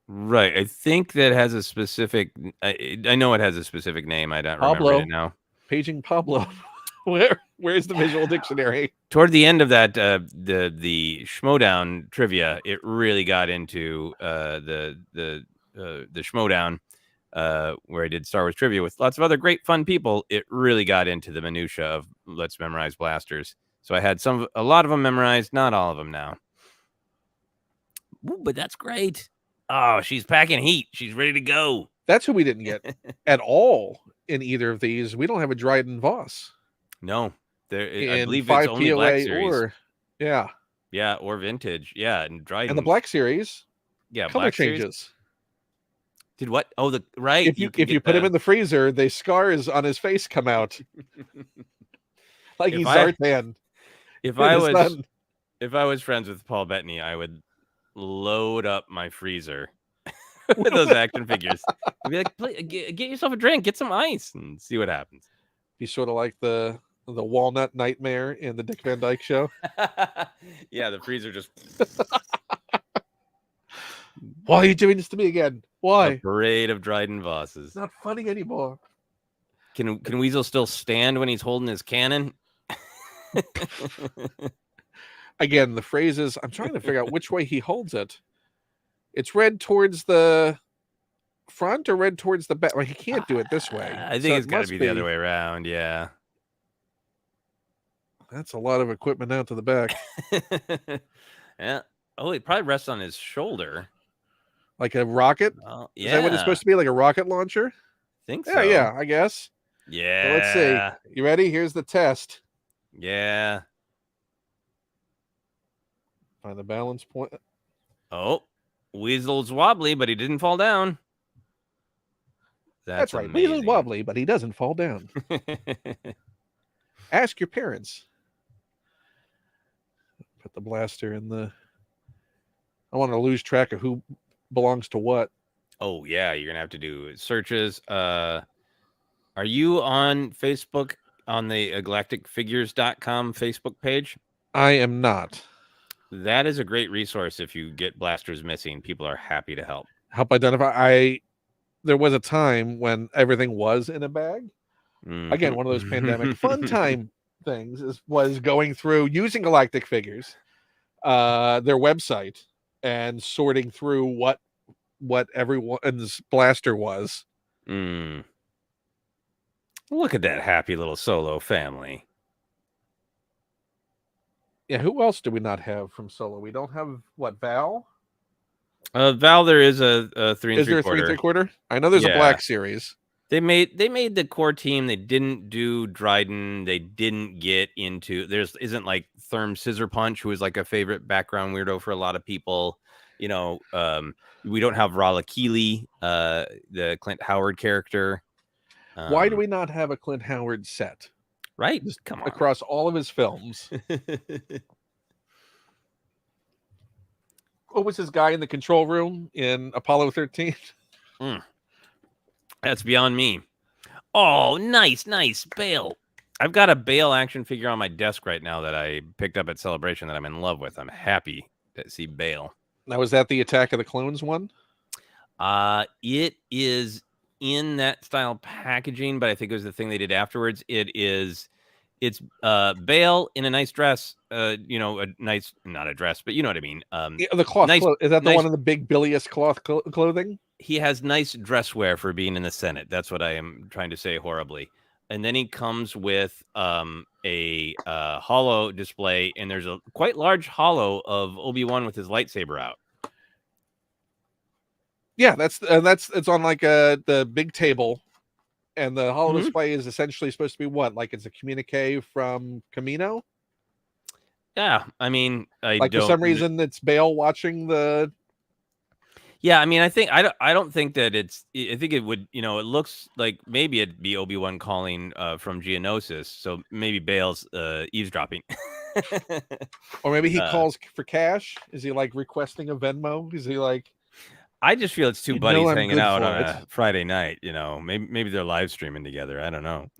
Right. I think that has a specific. I know it has a specific name. I don't remember it now. Paging Pablo. Where's the visual dictionary? Toward the end of that, the Schmodown trivia, it really got into the Schmodown, where I did Star Wars trivia with lots of other great fun people. It really got into the minutia of let's memorize blasters. So I had a lot of them memorized, not all of them now. Ooh, but that's great. Oh, she's packing heat. She's ready to go. That's who we didn't get at all in either of these. We don't have a Dryden Voss. No, I believe it's only POA Black Series. Yeah, or vintage. Yeah, and Dryden. And the Black Series. Yeah, color Black changes. Series. Did what? Oh, right. If you put him in the freezer, the scars on his face come out. Like he's Zartan. If I was friends with Paul Bettany, I would load up my freezer with those action figures. I'd be like, get yourself a drink, get some ice, and see what happens. Be sort of like the walnut nightmare in the Dick Van Dyke Show. Yeah, the freezer just. Why are you doing this to me again? Why? A parade of Dryden Vosses. It's not funny anymore. Can Weasel still stand when he's holding his cannon? Again, the phrases, I'm trying to figure out which way he holds it. It's red towards the front or red towards the back? Well, he can't do it this way. I think it's got to be the other way around. Yeah. That's a lot of equipment out to the back. Yeah. Oh, it probably rests on his shoulder. Like a rocket? Yeah. Is that what it's supposed to be? Like a rocket launcher? I think so. Yeah, I guess. Yeah. So let's see. You ready? Here's the test. Yeah. Find the balance point. Oh, Weasel's wobbly, but he didn't fall down. That's right. Weasel's wobbly, but he doesn't fall down. Ask your parents. Put the blaster in the... I want to lose track of who belongs to what. Oh, yeah. You're going to have to do searches. Are you on Facebook on the galacticfigures.com Facebook page? I am not. That is a great resource. If you get blasters missing, people are happy to help. Help identify. There was a time when everything was in a bag. Again, one of those pandemic fun time things was going through using Galactic Figures, their website, and sorting through what everyone's blaster was. Look at that happy little Solo family. Yeah, who else do we not have from Solo? We don't have Val. Val, there is a 3 Is there a 3 3/4. 3/4? I know there's a Black Series. They made the core team. They didn't do Dryden. They didn't get into isn't like Therm Scissor Punch, who is like a favorite background weirdo for a lot of people. We don't have Rala Keeley, the Clint Howard character. Why do we not have a Clint Howard set? Right? Just come on. Across all of his films. What was his guy in the control room in Apollo 13? That's beyond me. Oh, nice Bale. I've got a Bale action figure on my desk right now that I picked up at Celebration that I'm in love with. I'm happy to see Bale. Now, was that the Attack of the Clones one? It is in that style packaging, but I think it was the thing they did afterwards. It's Bale in a nice dress, a nice, not a dress, but you know what I mean. Yeah, the cloth. Nice, is that the one in the big bilious cloth clothing? He has nice dress wear for being in the Senate. That's what I am trying to say horribly. And then he comes with a holo display, and there's a quite large holo of Obi-Wan with his lightsaber out. Yeah, it's on like the big table, and the holo display is essentially supposed to be what? Like it's a communique from Camino? Yeah, I mean, for some reason it's Bale watching the. Yeah, I mean, I don't think that it's. I think it would, it looks like maybe it'd be Obi-Wan calling from Geonosis, so maybe Bale's eavesdropping. Or maybe he calls for cash. Is he like requesting a Venmo? Is he like? I just feel it's two buddies hanging out on a Friday night. Maybe they're live streaming together. I don't know.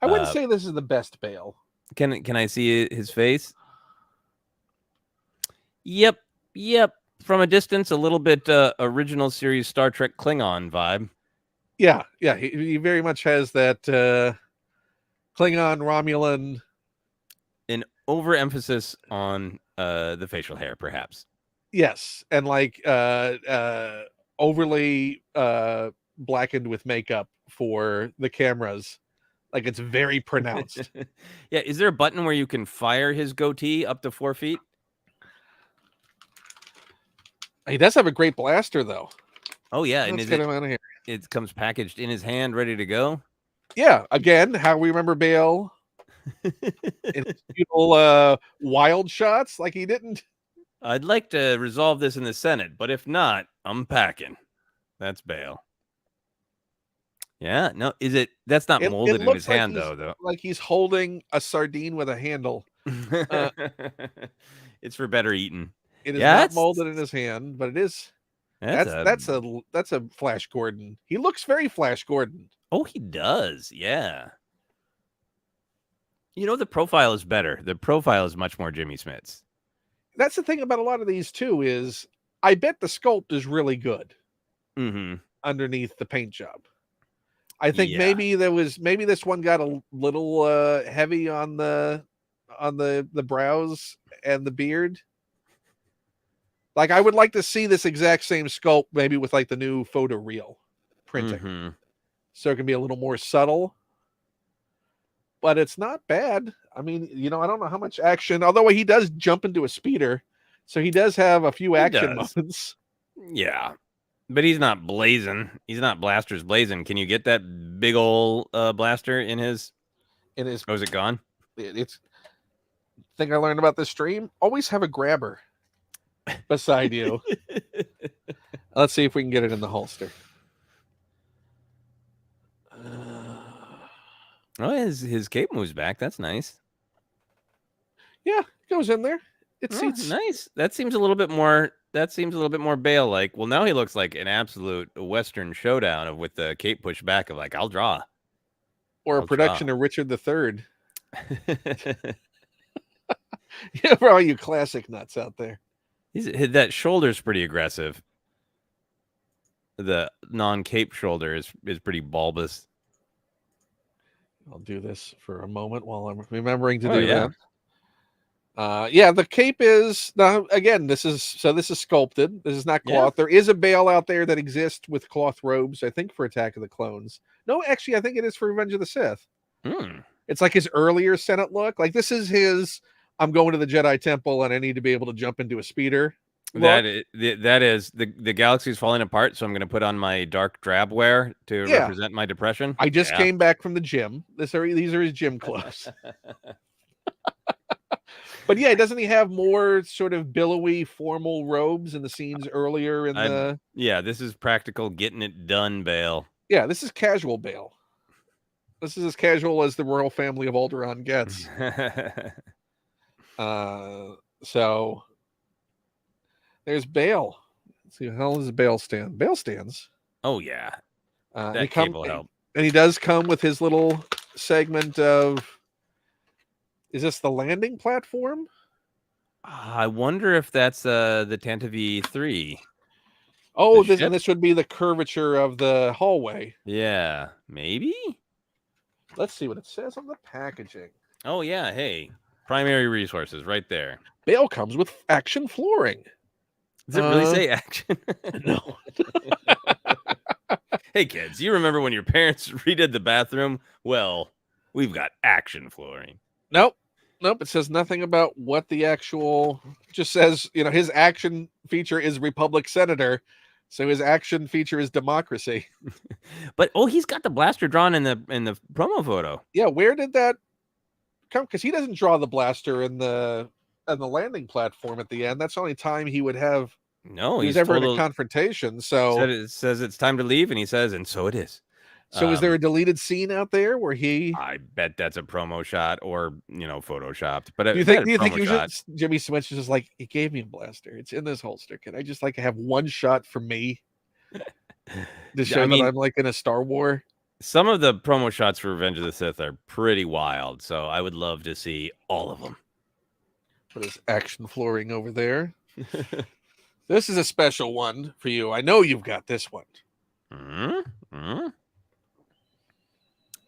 I wouldn't say this is the best Bale. Can I see his face? Yep. From a distance, a little bit original series Star Trek Klingon vibe. Yeah. He very much has that Klingon Romulan. An overemphasis on the facial hair, perhaps. Yes, and like overly blackened with makeup for the cameras. Like it's very pronounced. Yeah, is there a button where you can fire his goatee up to 4 feet? He does have a great blaster, though. Oh yeah, let's get him out of here. It comes packaged in his hand, ready to go. Yeah, again, how we remember Bale in little wild shots, like he didn't. I'd like to resolve this in the Senate, but if not, I'm packing. That's Bale. Yeah, no, that's not molded in his hand, though. Like he's holding a sardine with a handle. It's for better eating. It is not molded in his hand, but it is. That's a Flash Gordon. He looks very Flash Gordon. Oh, he does. Yeah. The profile is better. The profile is much more Jimmy Smits. That's the thing about a lot of these too, is I bet the sculpt is really good underneath the paint job. I think maybe this one got a little heavy on the brows and the beard. Like I would like to see this exact same sculpt, maybe with like the new photoreal printing, so it can be a little more subtle. But it's not bad. I mean, I don't know how much action, although he does jump into a speeder, so he does have a few action moments. Yeah, but he's not blazing. He's not blasters blazing. Can you get that big old blaster in his? Oh, is it gone? It's. Thing I learned about this stream: always have a grabber beside you. Let's see if we can get it in the holster. Oh, his cape moves back. That's nice. Yeah, it goes in there. It's nice. That seems a little bit more Bale like. Well, now he looks like an absolute Western showdown with the cape pushed back of like, I'll draw. Or a production of Richard III. Yeah, for all you classic nuts out there. That shoulder's pretty aggressive. The non-cape shoulder is pretty bulbous. I'll do this for a moment while I'm remembering to Oh do yeah. that. Yeah, the cape is now again. This is sculpted. This is not Yeah. cloth. There is a bale out there that exists with cloth robes. I think for Attack of the Clones. No, actually, I think it is for Revenge of the Sith. It's like his earlier Senate look. Like this is his. I'm going to the Jedi Temple and I need to be able to jump into a speeder. Look. That is the galaxy's falling apart, so I'm going to put on my dark drab wear to Yeah. represent my depression. I just came back from the gym. These are his gym clothes. But yeah, doesn't he have more sort of billowy formal robes in the scenes earlier in the... Yeah, this is practical getting it done Bale. Yeah, this is casual Bale. This is as casual as the royal family of Alderaan gets. So there's Bale. Let's see, how does Bale stand? Bale stands. Oh yeah. That cable help. And he does come with his little segment of... Is this the landing platform? I wonder if that's the Tantive 3. Oh, this would be the curvature of the hallway. Yeah, maybe? Let's see what it says on the packaging. Oh, yeah. Hey, primary resources right there. Bale comes with action flooring. Does it really say action? No. Hey, kids, you remember when your parents redid the bathroom? Well, we've got action flooring. Nope. It says nothing about what the actual... Just says, his action feature is Republic Senator. So his action feature is democracy. But he's got the blaster drawn in the promo photo. Yeah, where did that come? Because he doesn't draw the blaster in the landing platform at the end. That's the only time he would have. No, he's ever in a confrontation. So it says it's time to leave, and he says, "And so it is." So is there a deleted scene out there where he... I bet that's a promo shot or, photoshopped. But do you think Jimmy Smith is just like, he gave me a blaster. It's in this holster. Can I just have one shot for me to show that I'm in a Star War? Some of the promo shots for Revenge of the Sith are pretty wild. So I would love to see all of them. Put his action flooring over there. This is a special one for you. I know you've got this one.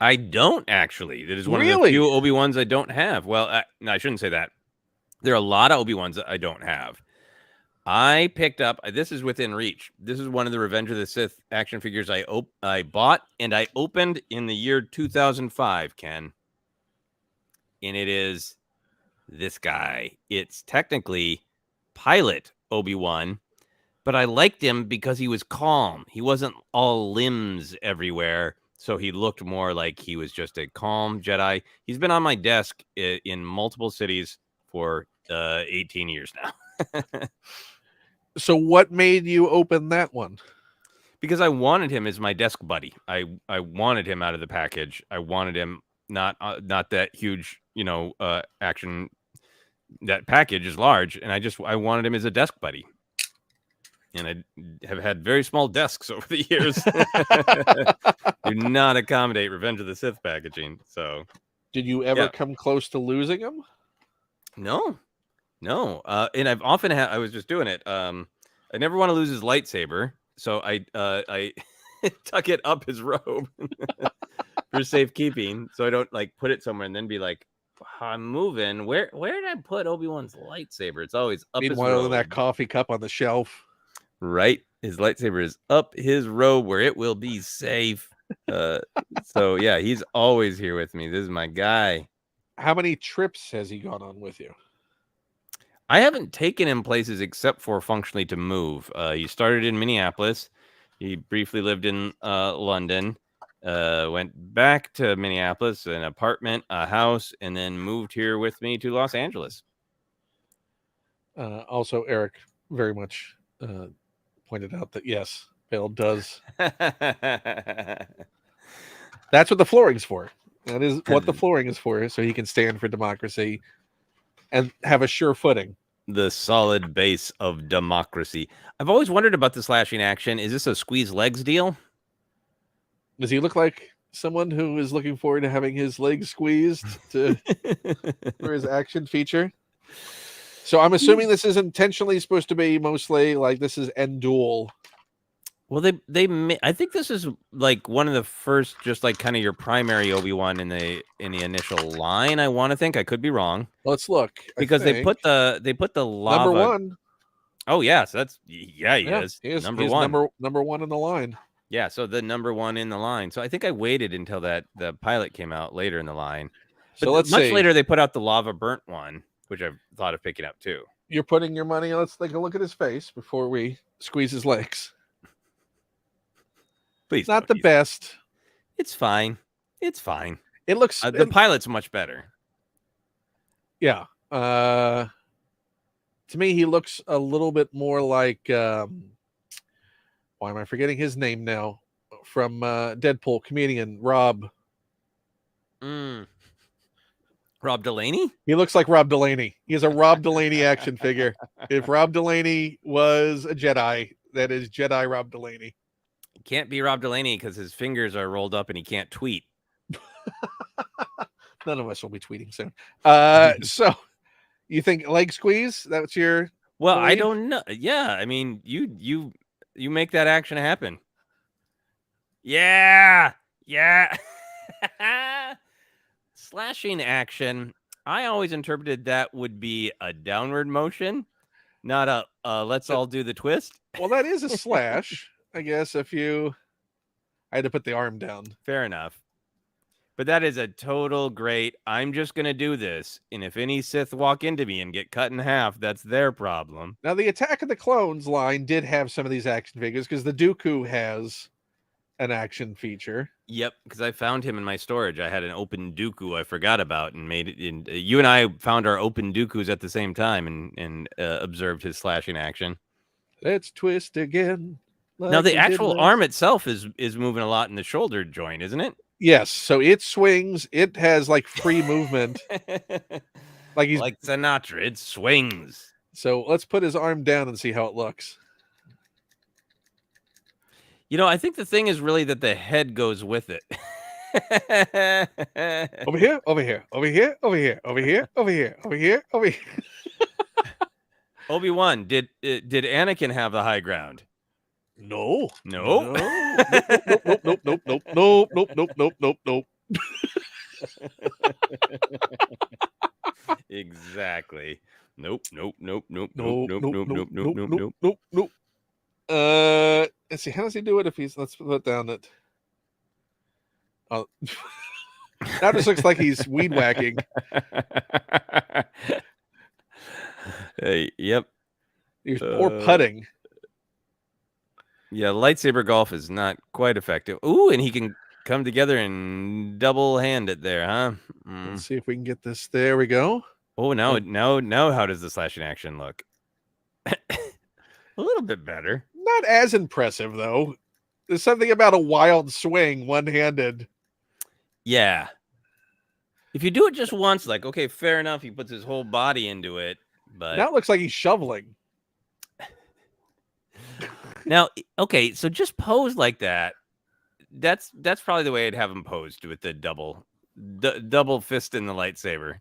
I don't actually. That is one of the few Obi-Wans I don't have. Well, no, I shouldn't say that. There are a lot of Obi-Wans that I don't have. I picked up, this is within reach. This is one of the Revenge of the Sith action figures I bought and I opened in the year 2005, Ken. And it is this guy. It's technically Pilot Obi-Wan, but I liked him because he was calm. He wasn't all limbs everywhere. So he looked more like he was just a calm Jedi. He's been on my desk in multiple cities for 18 years now. So what made you open that one? Because I wanted him as my desk buddy. I wanted him out of the package. I wanted him not that huge, action. That package is large, and I wanted him as a desk buddy. And I have had very small desks over the years. Do not accommodate Revenge of the Sith packaging. So, did you ever come close to losing him? No. And I've often had. I was just doing it. I never want to lose his lightsaber, so I tuck it up his robe for safekeeping, so I don't put it somewhere and then be like, I'm moving. Where did I put Obi-Wan's lightsaber? It's always up his robe. In that coffee cup on the shelf. Right. His lightsaber is up his robe where it will be safe. So yeah, he's always here with me. This is my guy. How many trips has he gone on with you? I haven't taken him places except for functionally to move. He started in Minneapolis. He briefly lived in London. Went back to Minneapolis, an apartment, a house, and then moved here with me to Los Angeles. Also, Eric very much pointed out that yes, Bale does. That's what the flooring's for. That is what the flooring is for, so he can stand for democracy and have a sure footing. The solid base of democracy. I've always wondered about the slashing action. Is this a squeeze legs deal? Does he look like someone who is looking forward to having his legs squeezed for his action feature? So I'm assuming this is intentionally supposed to be mostly like this is end duel. Well, I think this is like one of the first, just like kind of your primary Obi-Wan in the initial line. I want to think. I could be wrong Let's look. because they put the number lava. one. Oh yeah, so he is number He's one. number one in the line. Yeah, so the number one in the line. So I think I waited until the pilot came out later in the line. But So let's much see. later they put out the lava burnt one, which I've thought of picking up too. You're putting your money. Let's take a look at his face before we squeeze his legs. Please, not the best. It's fine. It's fine. It looks the pilot's much better. Yeah. To me, he looks a little bit more like why am I forgetting his name now? From Deadpool, comedian Rob. Rob Delaney? He looks like Rob Delaney. He is a Rob Delaney action figure. If Rob Delaney was a Jedi, that is Jedi Rob Delaney. It can't be Rob Delaney because his fingers are rolled up and he can't tweet. None of us will be tweeting soon. So you think leg squeeze? That's your Well, belief? I don't know. Yeah, I mean, you make that action happen. Yeah. Slashing action, I always interpreted that would be a downward motion, not a let's all do the twist. Well, that is a slash, I guess, I had to put the arm down. Fair enough. But that is a total great, I'm just going to do this, and if any Sith walk into me and get cut in half, that's their problem. Now, the Attack of the Clones line did have some of these action figures, because the Dooku has an action feature. Yep, because I found him in my storage. I had an open Dooku I forgot about and made it in. You and I found our open Dookus at the same time and observed his slashing action. Let's twist again. Like now the actual arm itself is moving a lot in the shoulder joint, isn't it? Yes, so it swings. It has like free movement. Like Sinatra, it swings. So let's put his arm down and see how it looks. You know, I think the thing is really that the head goes with it. Over here, over here, over here, over here, over here, over here, over here, over here. Obi-Wan, did Anakin have the high ground? No. Nope. Nope. Exactly. Nope. Let's see. How does he do it if he's? Let's put down that. Oh, that just looks like he's weed whacking. Yep. Or putting. Yeah, lightsaber golf is not quite effective. Ooh, and he can come together and double hand it there, huh? Let's see if we can get this. There we go. Oh, now, how does the slashing action look? A little bit better. Not as impressive, though. There's something about a wild swing, one-handed. Yeah. If you do it just once, like, okay, fair enough. He puts his whole body into it, but now it looks like he's shoveling. Now, okay, so just pose like that. That's probably the way I'd have him posed with the double fist in the lightsaber.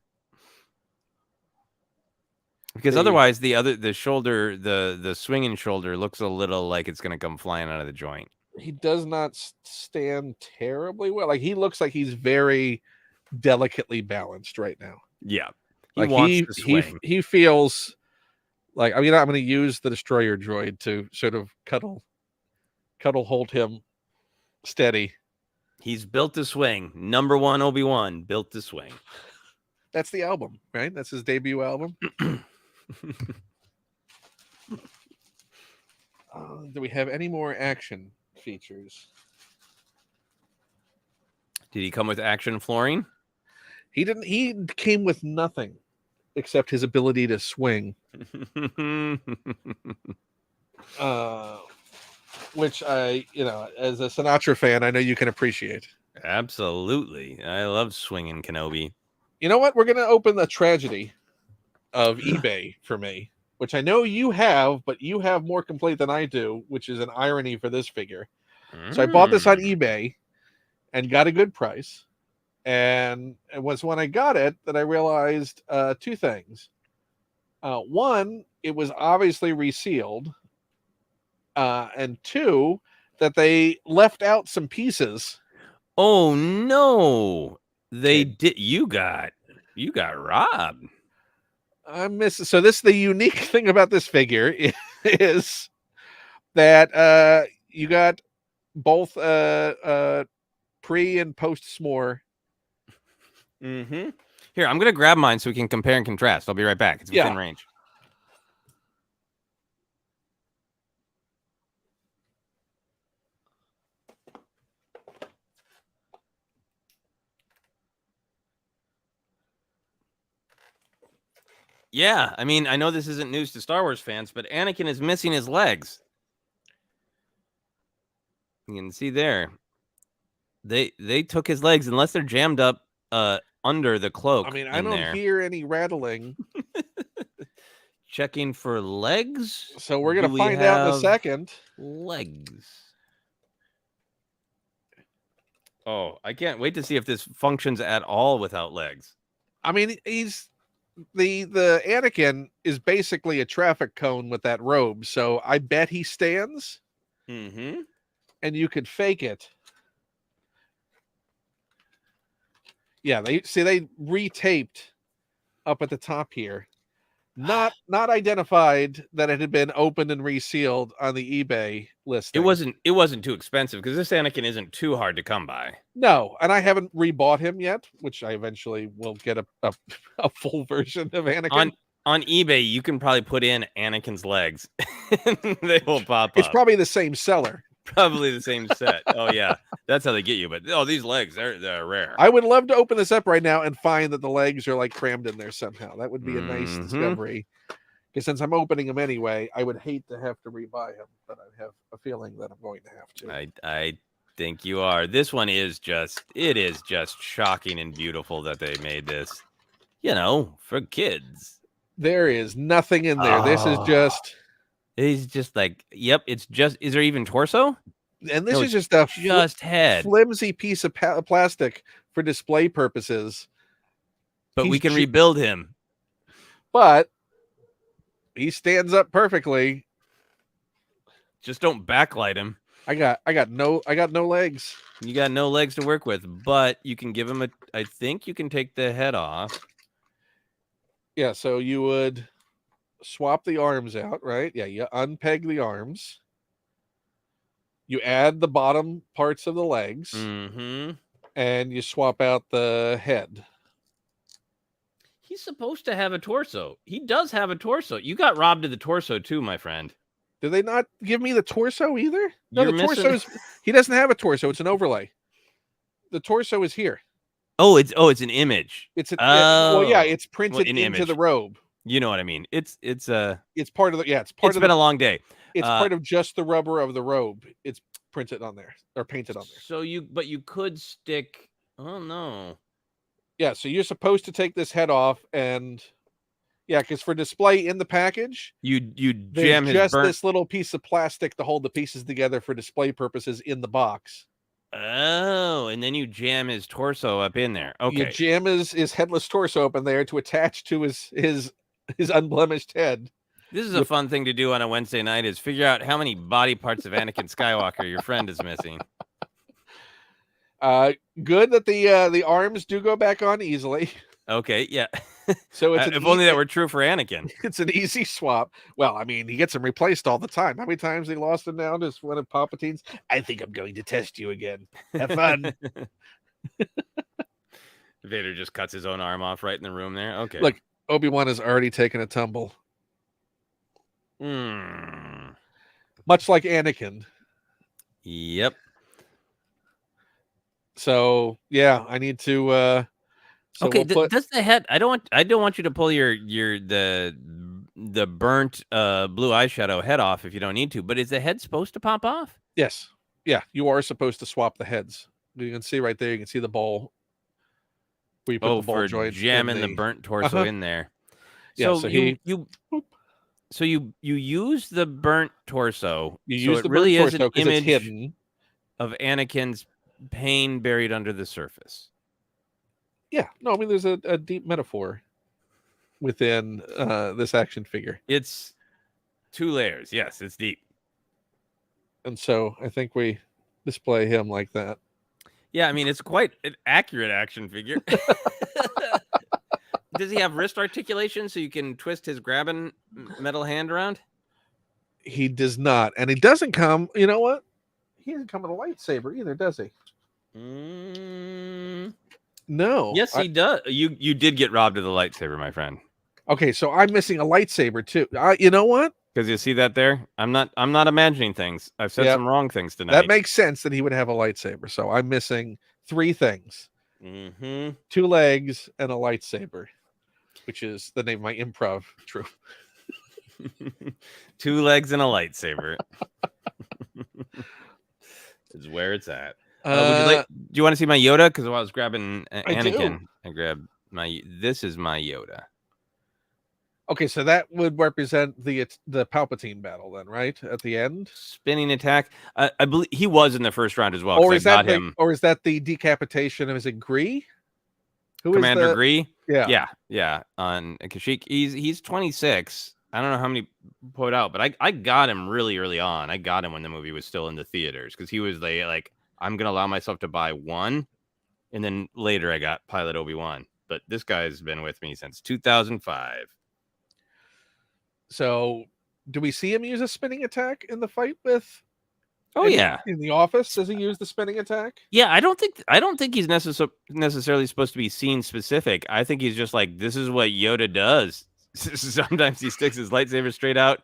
Because otherwise, the shoulder, the swinging shoulder looks a little like it's going to come flying out of the joint. He does not stand terribly well. Like, he looks like he's very delicately balanced right now. Yeah, he wants to swing. He feels like, I mean, I'm going to use the destroyer droid to sort of cuddle hold him steady. He's built to swing. Number one Obi-Wan, built to swing. That's the album, right? That's his debut album. Do we have any more action features? Did he come with action flooring? He didn't. He came with nothing except his ability to swing. Which I, as a Sinatra fan, I know you can appreciate. Absolutely. I love swinging Kenobi. You know what? We're going to open the tragedy of eBay for me, which I know you have, but you have more complete than I do, which is an irony for this figure. So I bought this on eBay and got a good price. And it was when I got it that I realized two things. One, it was obviously resealed, and two, that they left out some pieces. Oh no, they Okay. did. You got robbed. I'm missing. So this the unique thing about this figure is that you got both pre and post s'more. Mm-hmm. Here, I'm gonna grab mine so we can compare and contrast. I'll be right back. It's within range. Yeah, I mean, I know this isn't news to Star Wars fans, but Anakin is missing his legs. You can see there. They took his legs, unless they're jammed up under the cloak. I mean, I in don't there. hear any rattling. Checking for legs. So we're Do gonna we find out in a have second. legs. Oh, I can't wait to see if this functions at all without legs. I mean, he's the Anakin is basically a traffic cone with that robe, so I bet he stands. Mm-hmm. And you could fake it. Yeah, they retaped up at the top here. Not identified that it had been opened and resealed on the eBay listing. It wasn't too expensive because this Anakin isn't too hard to come by. No, and I haven't rebought him yet, which I eventually will get a full version of Anakin. On eBay, you can probably put in Anakin's legs. They will pop up. It's probably the same seller. Probably the same set. Oh yeah, that's how they get you. But these legs, they're rare. I would love to open this up right now and find that the legs are like crammed in there somehow. That would be a nice discovery. Because since I'm opening them anyway, I would hate to have to rebuy him, but I have a feeling that I'm going to have to. I think you are. This one is just shocking and beautiful that they made this, for kids. There is nothing in there. This is just. He's just like, yep. It's just. Is there even torso? And this is just a head, flimsy piece of plastic for display purposes. But we can rebuild him. But he stands up perfectly. Just don't backlight him. I got no legs. You got no legs to work with, but you can give him I think you can take the head off. Yeah, so you would swap the arms out, right? Yeah, you unpeg the arms. You add the bottom parts of the legs. Mm-hmm. And you swap out the head. He's supposed to have a torso. He does have a torso. You got robbed of the torso too, my friend. Did they not give me the torso either? No, the torso is. He doesn't have a torso. It's an overlay. The torso is here. Oh, it's an image. It's it's printed into the robe. You know what I mean? It's part of the It's been a long day. It's part of just the rubber of the robe. It's printed on there or painted on there. So you could stick. Oh no. Yeah, so you're supposed to take this head off and. Yeah, because for display in the package, you jam just this little piece of plastic to hold the pieces together for display purposes in the box. Oh, and then you jam his torso up in there. Okay, you jam his headless torso up in there to attach to his unblemished head. This is a fun thing to do on a Wednesday night: is figure out how many body parts of Anakin Skywalker your friend is missing. Good that the arms do go back on easily. Okay, yeah. So it's if only that were true for Anakin. It's an easy swap. Well, I mean, he gets them replaced all the time. How many times he lost them down to one of Palpatine's? I think I'm going to test you again. Have fun. Vader just cuts his own arm off right in the room there. Okay. Look, Obi-Wan has already taken a tumble. Much like Anakin. Yep. So yeah, I need to. So okay, does the head? I don't want you to pull the burnt blue eyeshadow head off if you don't need to. But is the head supposed to pop off? Yes. Yeah, you are supposed to swap the heads. You can see right there. You can see the bowl. Where you put the ball joint. Jamming the burnt torso in there. Yeah. So you use the burnt torso. You use the really burnt torso because it's hidden of Anakin's pain buried under the surface. Yeah, no, I mean there's a deep metaphor. within this action figure. It's 2 layers. Yes, it's deep. And so I think we display him like that. Yeah, I mean, it's quite an accurate action figure. Does he have wrist articulation so you can twist his grabbing metal hand around? He does not. And he doesn't come, you know what? He doesn't come with a lightsaber either, does he? No. Yes, he does. You did get robbed of the lightsaber, my friend. Okay, so I'm missing a lightsaber too. You know what? Because you see that there? I'm not imagining things. I've said some wrong things tonight. That makes sense that he would have a lightsaber. So I'm missing 3 things. 2 legs and a lightsaber, which is the name of my improv troupe. 2 legs and a lightsaber. Is where it's at. Do you want to see my Yoda? Because while I was grabbing Anakin, I grabbed this is my Yoda. Okay, so that would represent the Palpatine battle then, right? At the end? Spinning attack. I believe he was in the first round as well. Or is that the decapitation of, is it Gree? Commander Gree? Yeah. Yeah. On Kashyyyk. He's 26. I don't know how many put out, but I got him really early on. I got him when the movie was still in the theaters because he was like, I'm gonna allow myself to buy one, and then later I got Pilot Obi-Wan. But this guy's been with me since 2005. So, do we see him use a spinning attack in the fight with? Oh, yeah. In the office, does he use the spinning attack? Yeah, I don't think he's necessarily supposed to be scene specific. I think he's just like, this is what Yoda does. Sometimes he sticks his lightsaber straight out,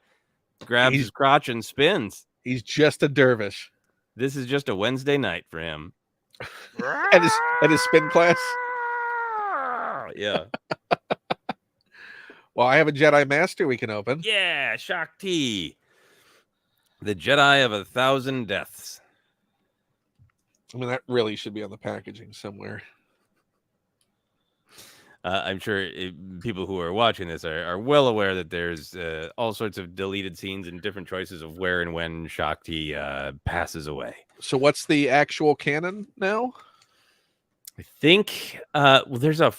grabs his crotch, and spins. He's just a dervish. This is just a Wednesday night for him. at his spin class. Yeah. Well, I have a Jedi Master we can open. Yeah, Shakti. The Jedi of 1,000 deaths. I mean, that really should be on the packaging somewhere. I'm sure people who are watching this are well aware that there's all sorts of deleted scenes and different choices of where and when Shakti passes away. So what's the actual canon now? I think there's a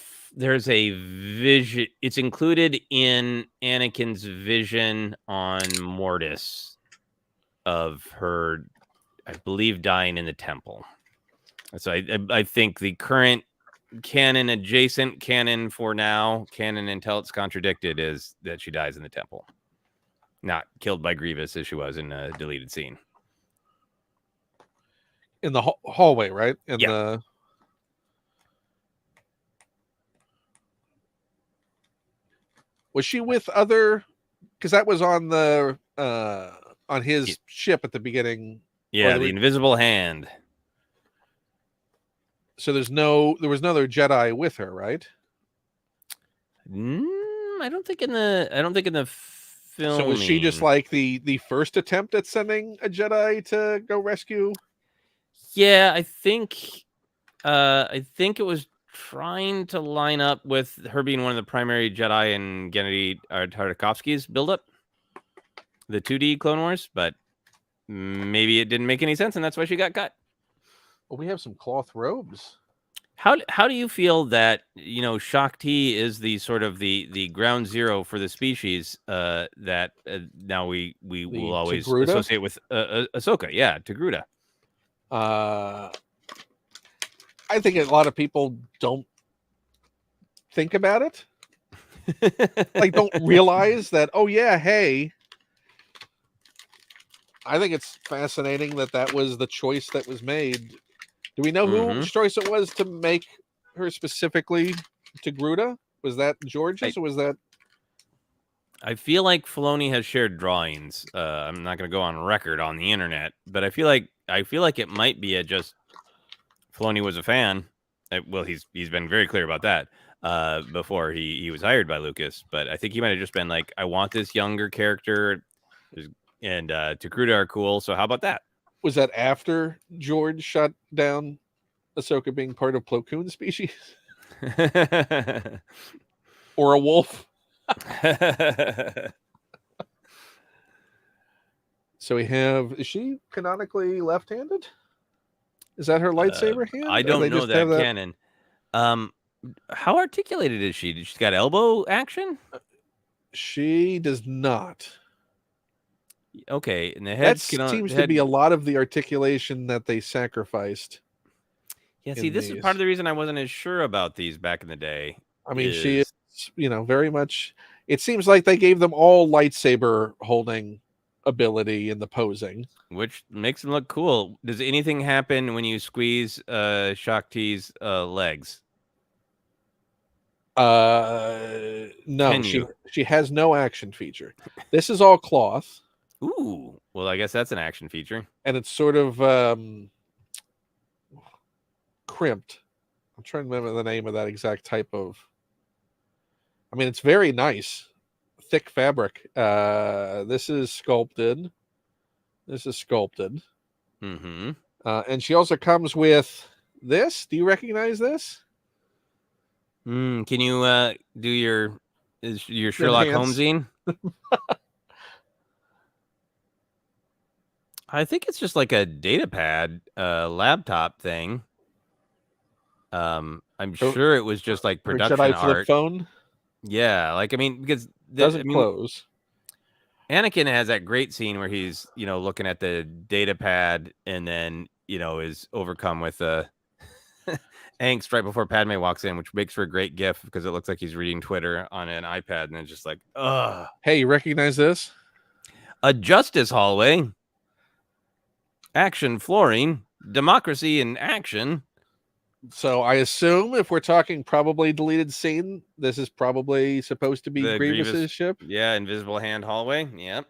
vision. It's included in Anakin's vision on Mortis of her, I believe, dying in the temple. So I think the current canon, adjacent canon for now, canon until it's contradicted, is that she dies in the temple, not killed by Grievous as she was in a deleted scene. In the hallway, right? Was she with other? Because that was on the on his ship at the beginning. Yeah, the Invisible Hand. So there was no other Jedi with her, right? I don't think in the film. So was she just like the first attempt at sending a Jedi to go rescue? Yeah, I think it was trying to line up with her being one of the primary Jedi in Gennady Tartakovsky's buildup, the 2D Clone Wars, but maybe it didn't make any sense, and that's why she got cut. Well, we have some cloth robes. How do you feel that, Shakti is the sort of the ground zero for the species that now we will always associate with Ahsoka? Yeah, Togruta. I think a lot of people don't think about it. Like, don't realize that, oh yeah, hey. I think it's fascinating that was the choice that was made. Do we know whose choice it was to make her specifically Togruta? Was that George's or was that? I feel like Filoni has shared drawings. I'm not going to go on record on the internet, but I feel like it might be just Filoni was a fan. Well, he's been very clear about that before he was hired by Lucas. But I think he might have just been like, I want this younger character, and Togruta are cool. So how about that? Was that after George shot down Ahsoka being part of Plo Koon species? Or a wolf? So we have, is she canonically left-handed? Is that her lightsaber hand? I don't know that canon. How articulated is she? She's got elbow action? She does not. Okay, and the That head seems to be a lot of the articulation that they sacrificed. Yeah, see, In this is part of these. the reason I wasn't as sure about these back in the day. I mean, she is, Is very much. It seems like they gave them all lightsaber holding ability in the posing. which makes them look cool. Does anything happen when you squeeze Shakti's legs? No, Can you? she has no action feature. This is all cloth, Ooh, well, I guess that's an action feature. and it's sort of crimped. I'm trying to remember the name of that exact type of. I mean, it's very nice, thick fabric. This is sculpted. This is sculpted. Mm-hmm. And she also comes with this. Do you recognize this? Can you do your Sherlock Enhance. Holmesing? I think it's just like a data pad, laptop thing. I'm sure it was just like Her production Jedi flip art. phone Yeah, like I mean, because doesn't close. Anakin has that great scene where he's, looking at the data pad and then, is overcome with angst right before Padme walks in, which makes for a great gif because it looks like he's reading Twitter on an iPad and it's just like, ugh. Hey, you recognize this? A justice hallway, action flooring, democracy in action. So I assume if we're talking probably deleted scene, this is probably supposed to be The Grievous's ship. Yeah, invisible hand hallway. Yep.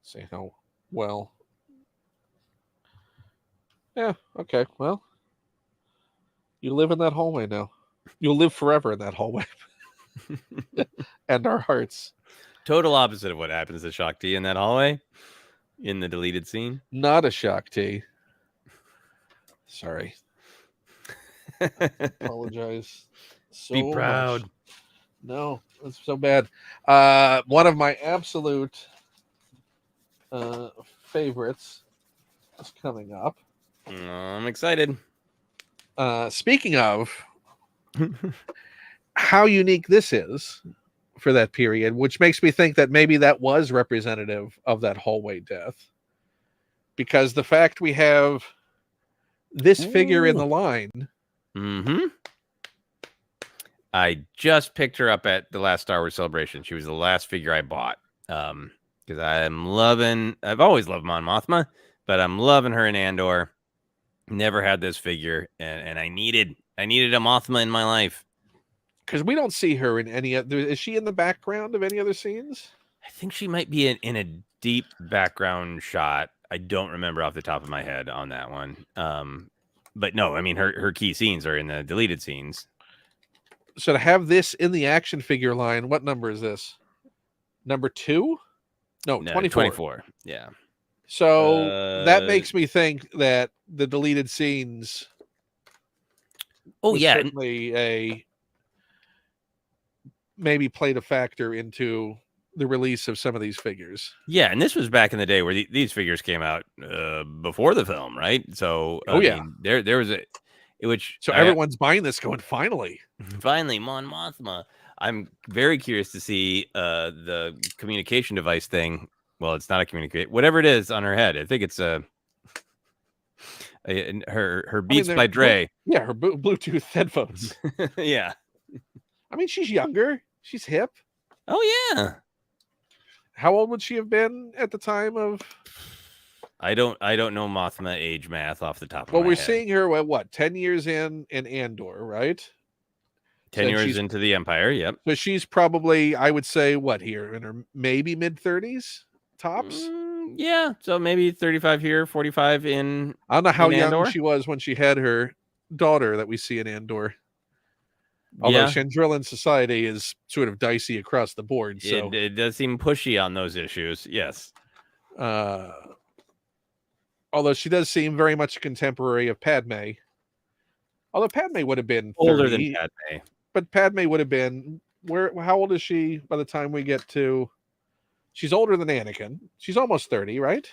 See how well. Yeah, okay. Well, you live in that hallway now. You'll live forever in that hallway. And our hearts. Total opposite of what happens to Shakti in that hallway in the deleted scene. Not a Shakti. Sorry. I apologize so Be proud. much. No, it's so bad. One of my absolute favorites is coming up. I'm excited. Speaking of how unique this is for that period, which makes me think that maybe that was representative of that hallway death, because the fact we have this figure in the line. Mm-hmm. I just picked her up at the last Star Wars Celebration. She was the last figure I bought. Because I've always loved Mon Mothma, but I'm loving her in Andor. Never had this figure, and I needed a Mothma in my life. Because we don't see her in any other. Is she in the background of any other scenes? I think she might be in a deep background shot. I don't remember off the top of my head on that one. But no, I mean her key scenes are in the deleted scenes. So to have this in the action figure line, what number is this? Number 2? No, 24. 24. Yeah. So that makes me think that the deleted scenes. Oh yeah, certainly maybe played a factor into the release of some of these figures. Yeah, and this was back in the day where these figures came out before the film, right? So I mean, there was everyone's buying this, going finally, Mon Mothma. I'm very curious to see the communication device thing. Well, it's not a communicate, whatever it is on her head. I think it's her Beats by Dre. Yeah, her Bluetooth headphones. Yeah. I mean, she's younger. She's hip. Oh yeah. How old would she have been at the time of? I don't know Mothma age math off the top of my head. Well, we're seeing her at what, 10 years in Andor, right? 10 years into the Empire, yep. So she's probably, I would say, what here, in her maybe mid-30s tops? Yeah, so maybe 35 here, 45 in I don't know how young Andor. she was when she had her daughter that we see in Andor. Although Chandrilan society is sort of dicey across the board. So it does seem pushy on those issues, yes. Although she does seem very much a contemporary of Padme. Although Padme would have been 30, older than Padme. But Padme would have been, how old is she by the time we get to? She's older than Anakin. She's almost 30, right?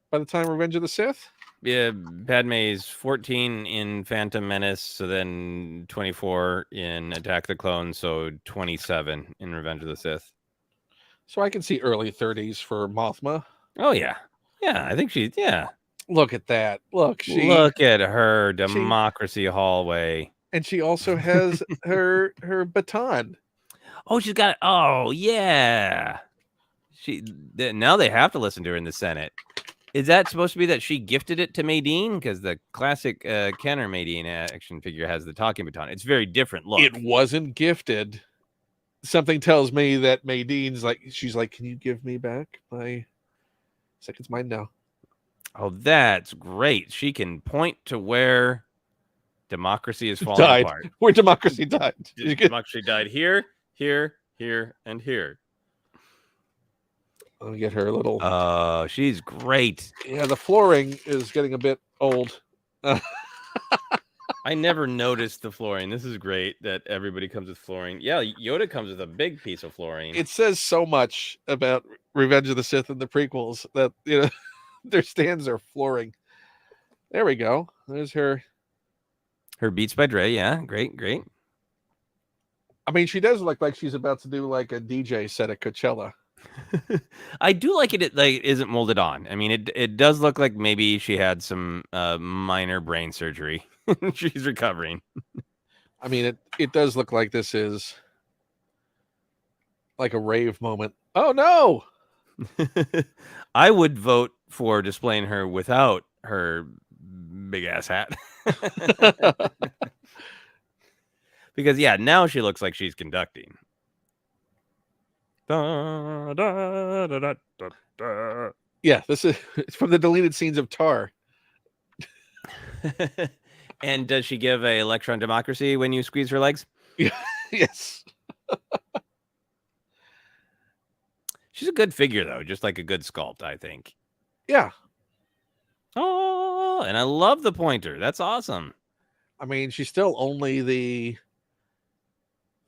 By the time Revenge of the Sith? Yeah, Padme's 14 in Phantom Menace, so then 24 in Attack the Clones, so 27 in Revenge of the Sith. So I can see early 30s for Mothma. Oh yeah, yeah. I think she's Look at that. Look, Look at her she democracy hallway. and she also has her baton. Oh, she's got. Oh yeah. Now they have to listen to her in the Senate. Is that supposed to be that she gifted it to Maydeen? Because the classic Kenner Maydeen action figure has the talking baton. It's very different look. It wasn't gifted. Something tells me that Maydeen's like, she's like, can you give me back my second's mine now? Oh, that's great. She can point to where democracy is falling apart. Where democracy died. Democracy died here, here, here, and here. I'll get her a little. Oh, she's great. Yeah, the flooring is getting a bit old. I never noticed the flooring. This is great that everybody comes with flooring. Yeah, Yoda comes with a big piece of flooring. It says so much about Revenge of the Sith and the prequels that, you know, their stands are flooring. There we go. There's her. Her Beats by Dre. Yeah, great, great. I mean, she does look like she's about to do like a DJ set at Coachella. I do like it. It like isn't molded on. I mean, it does look like maybe she had some minor brain surgery. She's recovering. I mean, it does look like this is like a rave moment. Oh no! I would vote for displaying her without her big ass hat. Because yeah, now she looks like she's conducting. Da, da, da, da, da, da. Yeah, this is it's from the deleted scenes of Tar. And does she give a Electron Democracy when you squeeze her legs? Yes. She's a good figure though, just like a good sculpt, I think. Yeah. Oh, and I love the pointer. That's awesome. I mean, she's still only the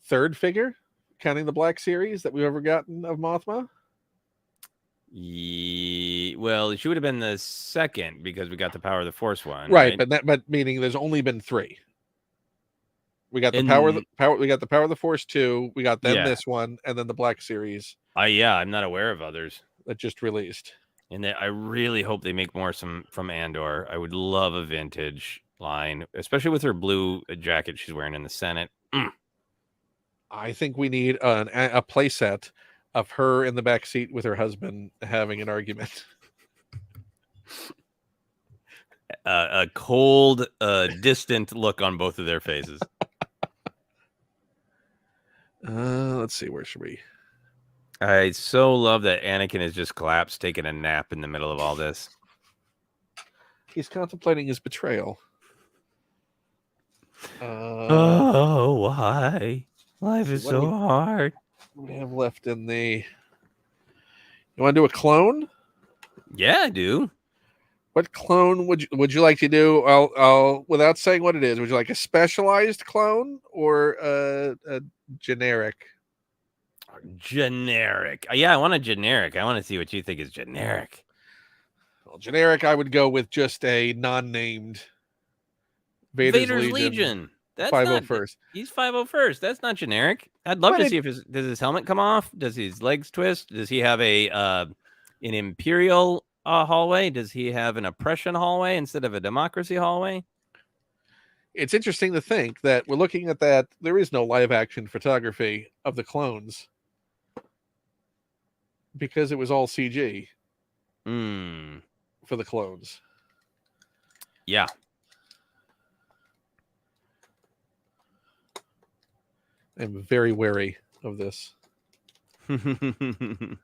third figure, counting the Black Series, that we've ever gotten of Mothma. Well, she would have been the second because we got the Power of the Force one, right? But meaning there's only been three. We got the power. We got the Power of the Force 2. We got then this one, and then the Black Series. Yeah, I'm not aware of others that just released. And I really hope they make more from Andor. I would love a vintage line, especially with her blue jacket she's wearing in the Senate. I think we need a play set of her in the back seat with her husband having an argument. A cold, distant look on both of their faces. Let's see. Where should we? I so love that Anakin is just collapsed, taking a nap in the middle of all this. He's contemplating his betrayal. Oh, why? Life is so hard. We have left in the. You want to do a clone? Yeah, I do. What clone would you like to do? I'll without saying what it is. Would you like a specialized clone or a generic? Generic. Yeah, I want a generic. I want to see what you think is generic. Well, generic, I would go with just a non-named Vader's Legion. That's 501st. He's 501st. That's not generic. I'd love to see if does his helmet come off? Does his legs twist? Does he have an Imperial hallway? Does he have an oppression hallway instead of a democracy hallway? It's interesting to think that we're looking at that. There is no live action photography of the clones because it was all CG for the clones. Yeah. I'm very wary of this. Don't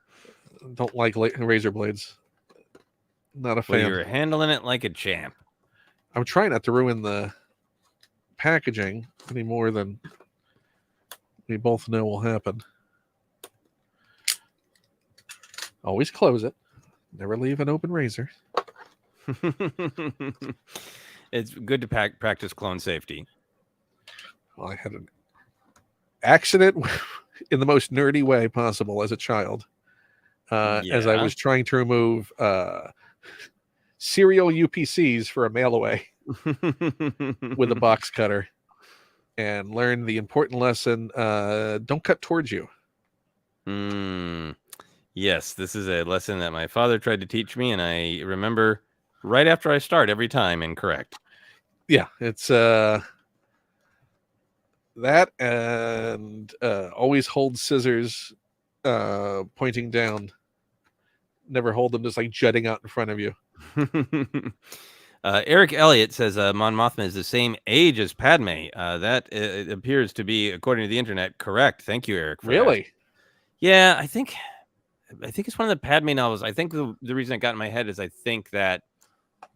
like razor blades. Not a fan. Well, you're handling it like a champ. I'm trying not to ruin the packaging any more than we both know will happen. Always close it. Never leave an open razor. It's good to practice clone safety. Well, I had an accident in the most nerdy way possible as a child. As I was trying to remove serial UPCs for a mail away with a box cutter, and learn the important lesson: don't cut towards you. Yes, this is a lesson that my father tried to teach me, and I remember right after I start every time incorrect. Yeah, it's that, and always hold scissors pointing down. Never hold them just like jutting out in front of you. Eric Elliott says Mon Mothma is the same age as Padme. That appears to be, according to the internet, correct. Thank you, Eric, for that. Really? Yeah, I think it's one of the Padme novels. I think the reason it got in my head is I think that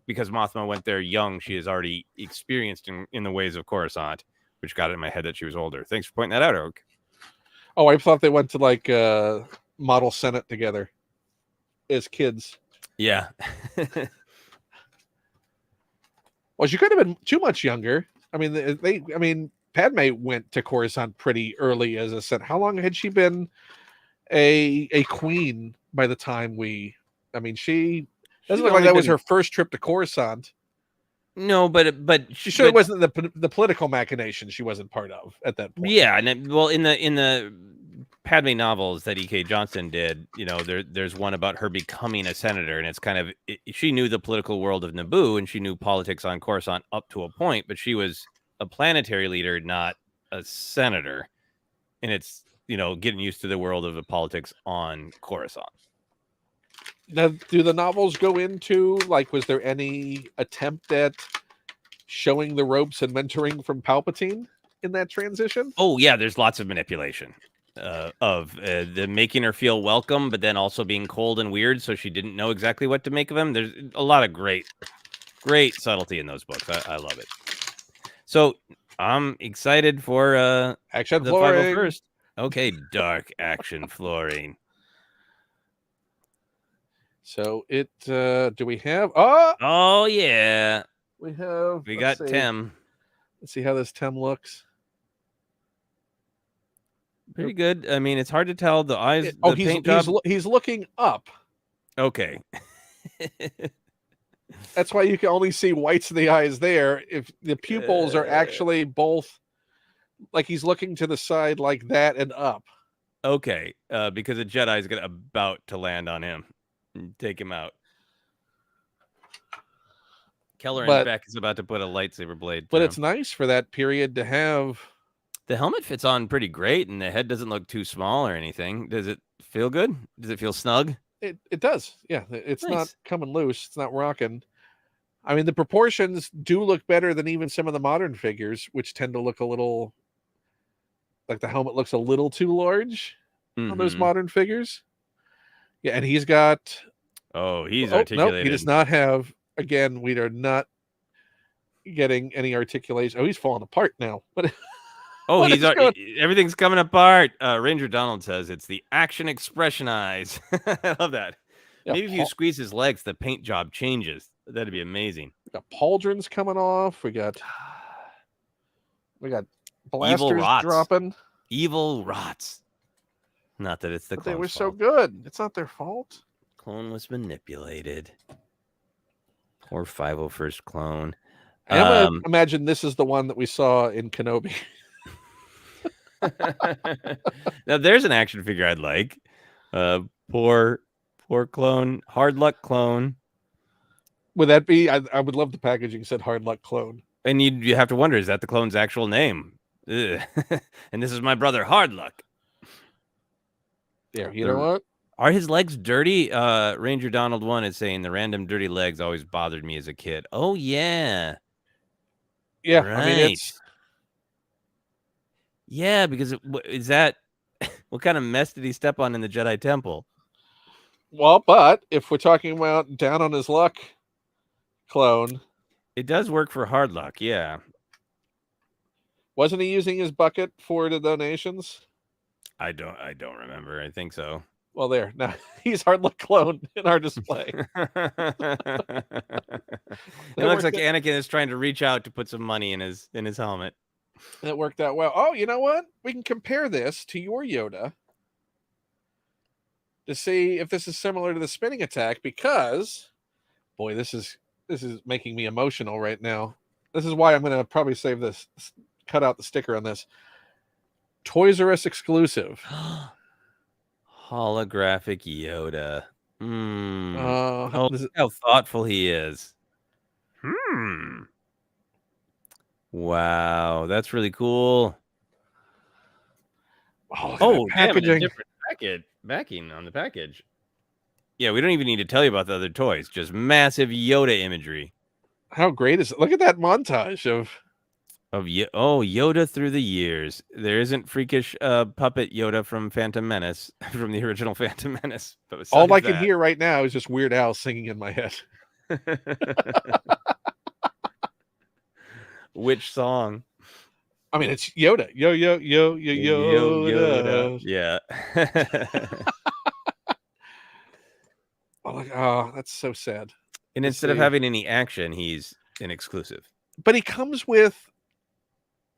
because Mothma went there young, she is already experienced in the ways of Coruscant, which got it in my head that she was older. Thanks for pointing that out, Eric. Oh, I thought they went to like model Senate together as kids. Yeah. Well, she could have been too much younger. I mean, Padme went to Coruscant pretty early as a Senate. How long had she been a queen by the time she doesn't look like that was her first trip to Coruscant. No, but she sure wasn't the political machination she wasn't part of at that point. Yeah, and in the Padme novels that E.K. Johnston did, there's one about her becoming a senator, and it's kind of she knew the political world of Naboo, and she knew politics on Coruscant up to a point, but she was a planetary leader, not a senator, and it's getting used to the world of the politics on Coruscant. Now, do the novels go into was there any attempt at showing the ropes and mentoring from Palpatine in that transition? Oh yeah, there's lots of manipulation of the making her feel welcome, but then also being cold and weird, so she didn't know exactly what to make of him. There's a lot of great subtlety in those books. I love it. So I'm excited for action the flooring. 501st. Okay, dark action flooring. So it do we have oh yeah, we got Tem. Let's see how this Tem looks. Pretty good. I mean, it's hard to tell the eyes. He's looking up. Okay. That's why you can only see whites in the eyes there. If the pupils are actually both like he's looking to the side like that and up. Okay, because a Jedi is about to land on him and take him out. Keller and Beck is about to put a lightsaber blade. But it's nice for that period to have. The helmet fits on pretty great, and the head doesn't look too small or anything. Does it feel good? Does it feel snug? It does. Yeah, it's nice. Not coming loose. It's not rocking. I mean, the proportions do look better than even some of the modern figures, which tend to look a little like the helmet looks a little too large on those modern figures. Yeah, and he's got. Oh, he's articulated. No, he does not have. Again, we are not getting any articulation. Oh, he's falling apart now. But oh, everything's coming apart. Ranger Donald says it's the action expression eyes. I love that. Yeah, maybe if you squeeze his legs, the paint job changes. That'd be amazing. We got pauldrons coming off. We got blasters dropping. Evil rots. Not that it's the clone's they were fault. So good. It's not their fault. Clone was manipulated. Poor 501st clone. I imagine this is the one that we saw in Kenobi. Now there's an action figure I'd like. Poor clone. Hard luck clone. Would that be? I would love the packaging said hard luck clone. And you have to wonder, is that the clone's actual name? And this is my brother Hard Luck. Yeah, you know what? Are his legs dirty? Ranger Donald 1 is saying the random dirty legs always bothered me as a kid. Oh yeah. Yeah, right. I mean it's. Yeah, because is that what kind of mess did he step on in the Jedi Temple? Well, but if we're talking about down on his luck clone, it does work for Hard Luck. Yeah. Wasn't he using his bucket for the donations? I don't remember. I think so. Well, there. Now he's Hard Luck clone in our display. It looks like Anakin is trying to reach out to put some money in his helmet. That worked out well. Oh, you know what? We can compare this to your Yoda to see if this is similar to the spinning attack, because Boy, this is making me emotional right now. This is why I'm going to probably save this, cut out the sticker on this. Toys R Us exclusive. Holographic Yoda. Oh, This is, how thoughtful he is. Wow, that's really cool. oh, Damn it, a packaging. different backing on the package. Yeah, we don't even need to tell you about the other toys. Just massive Yoda imagery. How great is it? Look at that montage of Yoda through the years. There isn't freakish puppet Yoda from Phantom Menace, from the original Phantom Menace. But all I besides can hear right now is just Weird Al singing in my head. Which song? I mean, it's Yoda. Yo, yo, yo, yo, Yoda. Yeah. Oh, that's so sad. And instead of having any action, he's an exclusive. But he comes with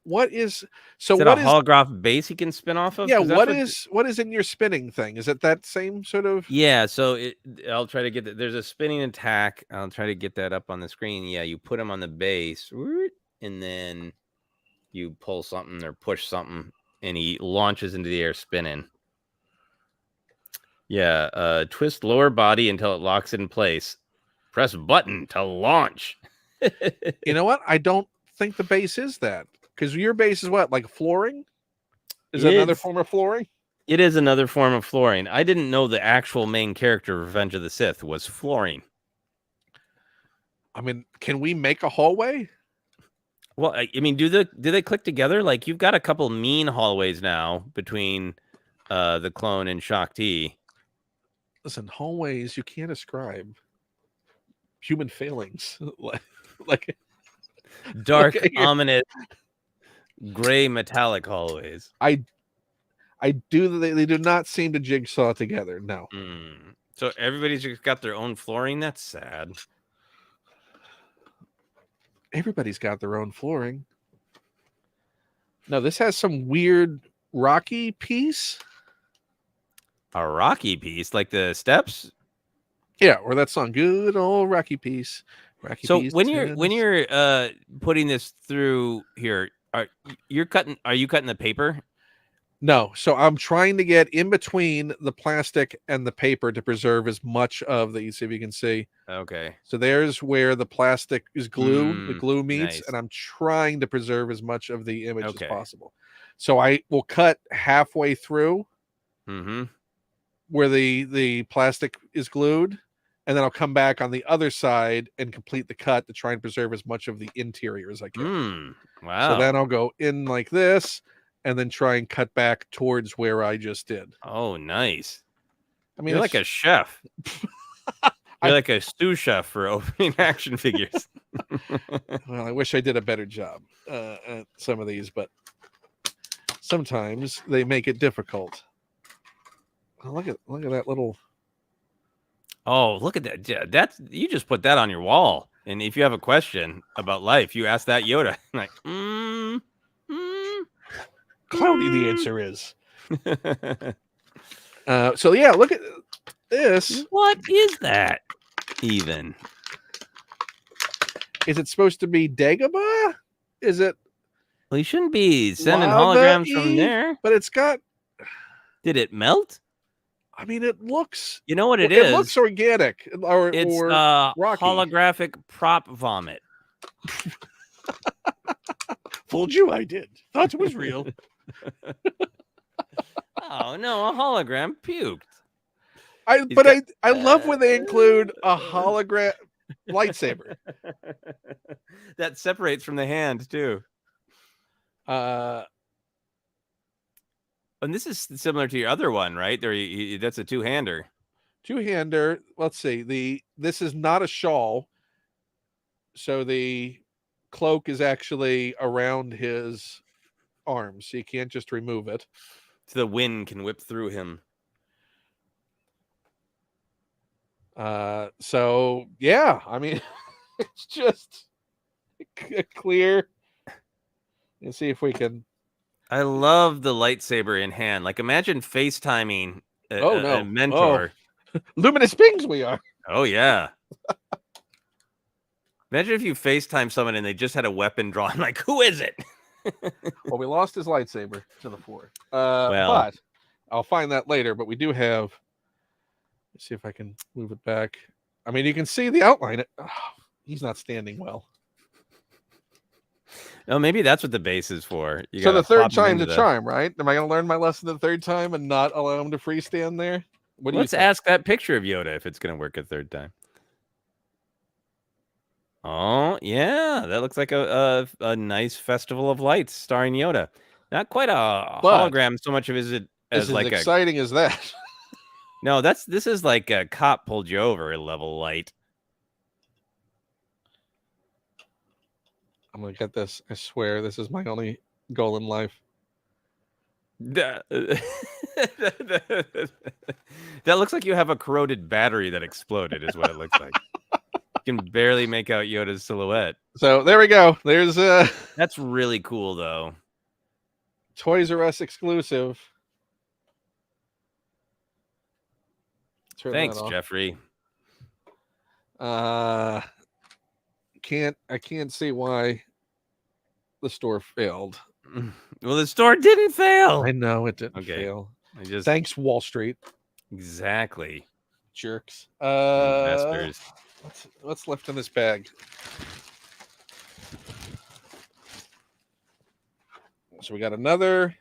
what is so? Is what a holograph base he can spin off of? Yeah. What is in your spinning thing? Is it that same sort of? Yeah. So I'll try to get that. There's a spinning attack. I'll try to get that up on the screen. Yeah. You put him on the base, and then you pull something or push something, and he launches into the air spinning. Yeah. Twist lower body until it locks in place. Press button to launch. You know what? I don't think the base is that, because your base is what, like flooring? Is that another form of flooring? It is another form of flooring. I didn't know the actual main character of Revenge of the Sith was flooring. I mean, can we make a hallway? Well, I mean, do they click together? Like, you've got a couple mean hallways now between the clone and Shaak Ti. Listen, hallways, you can't ascribe human failings. like dark, ominous, gray metallic hallways. I do. They do not seem to jigsaw together. No. So everybody's just got their own flooring. That's sad. Everybody's got their own flooring. No, this has some weird rocky piece. A rocky piece, like the steps. Yeah, or that song, "Good Old Rocky Piece." Rocky so piece when you're putting this through here, are you cutting the paper? No, so I'm trying to get in between the plastic and the paper to preserve as much of the. See if you can see. Okay. So there's where the plastic is glue. The glue meets, nice. and I'm trying to preserve as much of the image as possible. So I will cut halfway through, where the plastic is glued, and then I'll come back on the other side and complete the cut to try and preserve as much of the interior as I can. Wow. So then I'll go in like this, and then try and cut back towards where I just did. Oh, nice. I mean, you're like a chef. You're like a sous chef for opening action figures. Well, I wish I did a better job at some of these, but sometimes they make it difficult. Oh, look at that little. Oh, look at that! Yeah, that's, you just put that on your wall, and if you have a question about life, you ask that Yoda. Like, cloudy the answer is. So yeah, look at this. What is that even? Is it supposed to be Dagobah? Is it? Well, you shouldn't be sending holograms from there. But it's got. Did it melt? I mean, it looks. You know what it is? It looks organic, It's or rocky. Holographic prop vomit. Fooled you, I did. Thought it was real. Oh no, a hologram puked. I love when they include a hologram lightsaber that separates from the hand too. And this is similar to your other one, right? That's a two-hander. Two-hander. Let's see. This is not a shawl, so the cloak is actually around his arms, so you can't just remove it. So the wind can whip through him. So yeah, I mean, it's just clear. Let's see if we can. I love the lightsaber in hand. Like, imagine FaceTiming a mentor. Luminous beings we are. Oh yeah. Imagine if you FaceTime someone and they just had a weapon drawn. Like, who is it? Well, we lost his lightsaber to the floor. Well, But I'll find that later. But we do have. Let's see if I can move it back. I mean, you can see the outline. He's not standing well. no, maybe that's what the base is for. You So gotta the third plop 'em time's into a charm, right? Am I going to learn my lesson the third time and not allow him to freestand there? What do you Let's think? ask that picture of Yoda if it's gonna work a third time. Oh yeah, that looks like a nice festival of lights starring Yoda. Not quite a But hologram so much of is it is as as like a exciting as that. no. This is like a cop pulled you over level light. I'm going to get this. I swear, this is my only goal in life. That that looks like you have a corroded battery that exploded. Is what it looks like. You can barely make out Yoda's silhouette. So there we go. There's That's really cool, though. Toys R Us exclusive. Turn that Thanks, off. Jeffrey. I can't see why the store failed. Well, the store didn't fail. I know it didn't Okay. fail. I just Thanks, Wall Street exactly jerks. investors. What's left in this bag? So we got another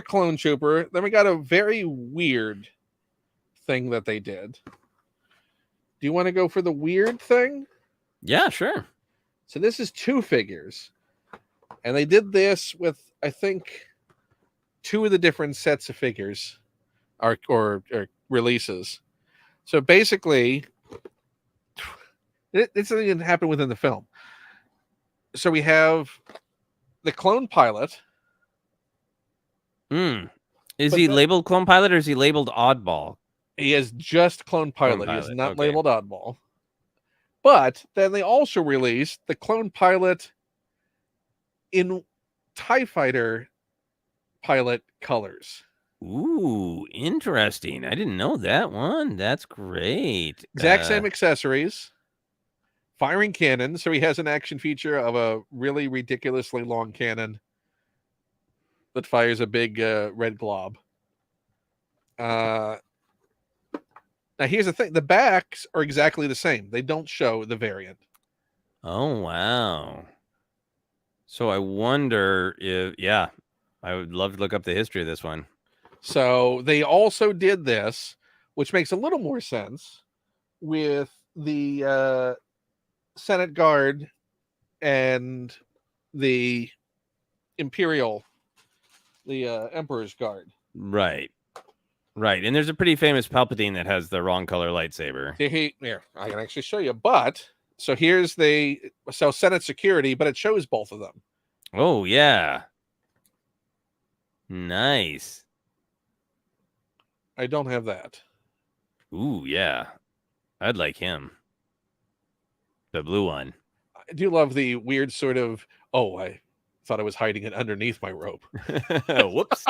clone trooper. Then we got a very weird thing that they did. Do you want to go for the weird thing? Yeah, sure. So this is 2 figures. And they did this with, I think, 2 of the different sets of figures or releases. So basically, this didn't happen within the film. So we have the clone pilot. Is he labeled Clone Pilot or is he labeled Oddball? He is just clone pilot. He is not Okay. labeled oddball. But then they also released the clone pilot in TIE Fighter pilot colors. Ooh, interesting. I didn't know that one. That's great. Exact same accessories. Firing cannon. So he has an action feature of a really ridiculously long cannon that fires a big red glob. Now, here's the thing. The backs are exactly the same. They don't show the variant. Oh, wow. So I wonder if, yeah, I would love to look up the history of this one. So they also did this, which makes a little more sense, with the Senate Guard and the Imperial, the Emperor's Guard. Right. Right. And there's a pretty famous Palpatine that has the wrong color lightsaber. Here, I can actually show you. But so here's Senate security, but it shows both of them. Oh, yeah. Nice. I don't have that. Ooh, yeah. I'd like him. The blue one. I do love the weird sort of, I thought I was hiding it underneath my robe. Whoops.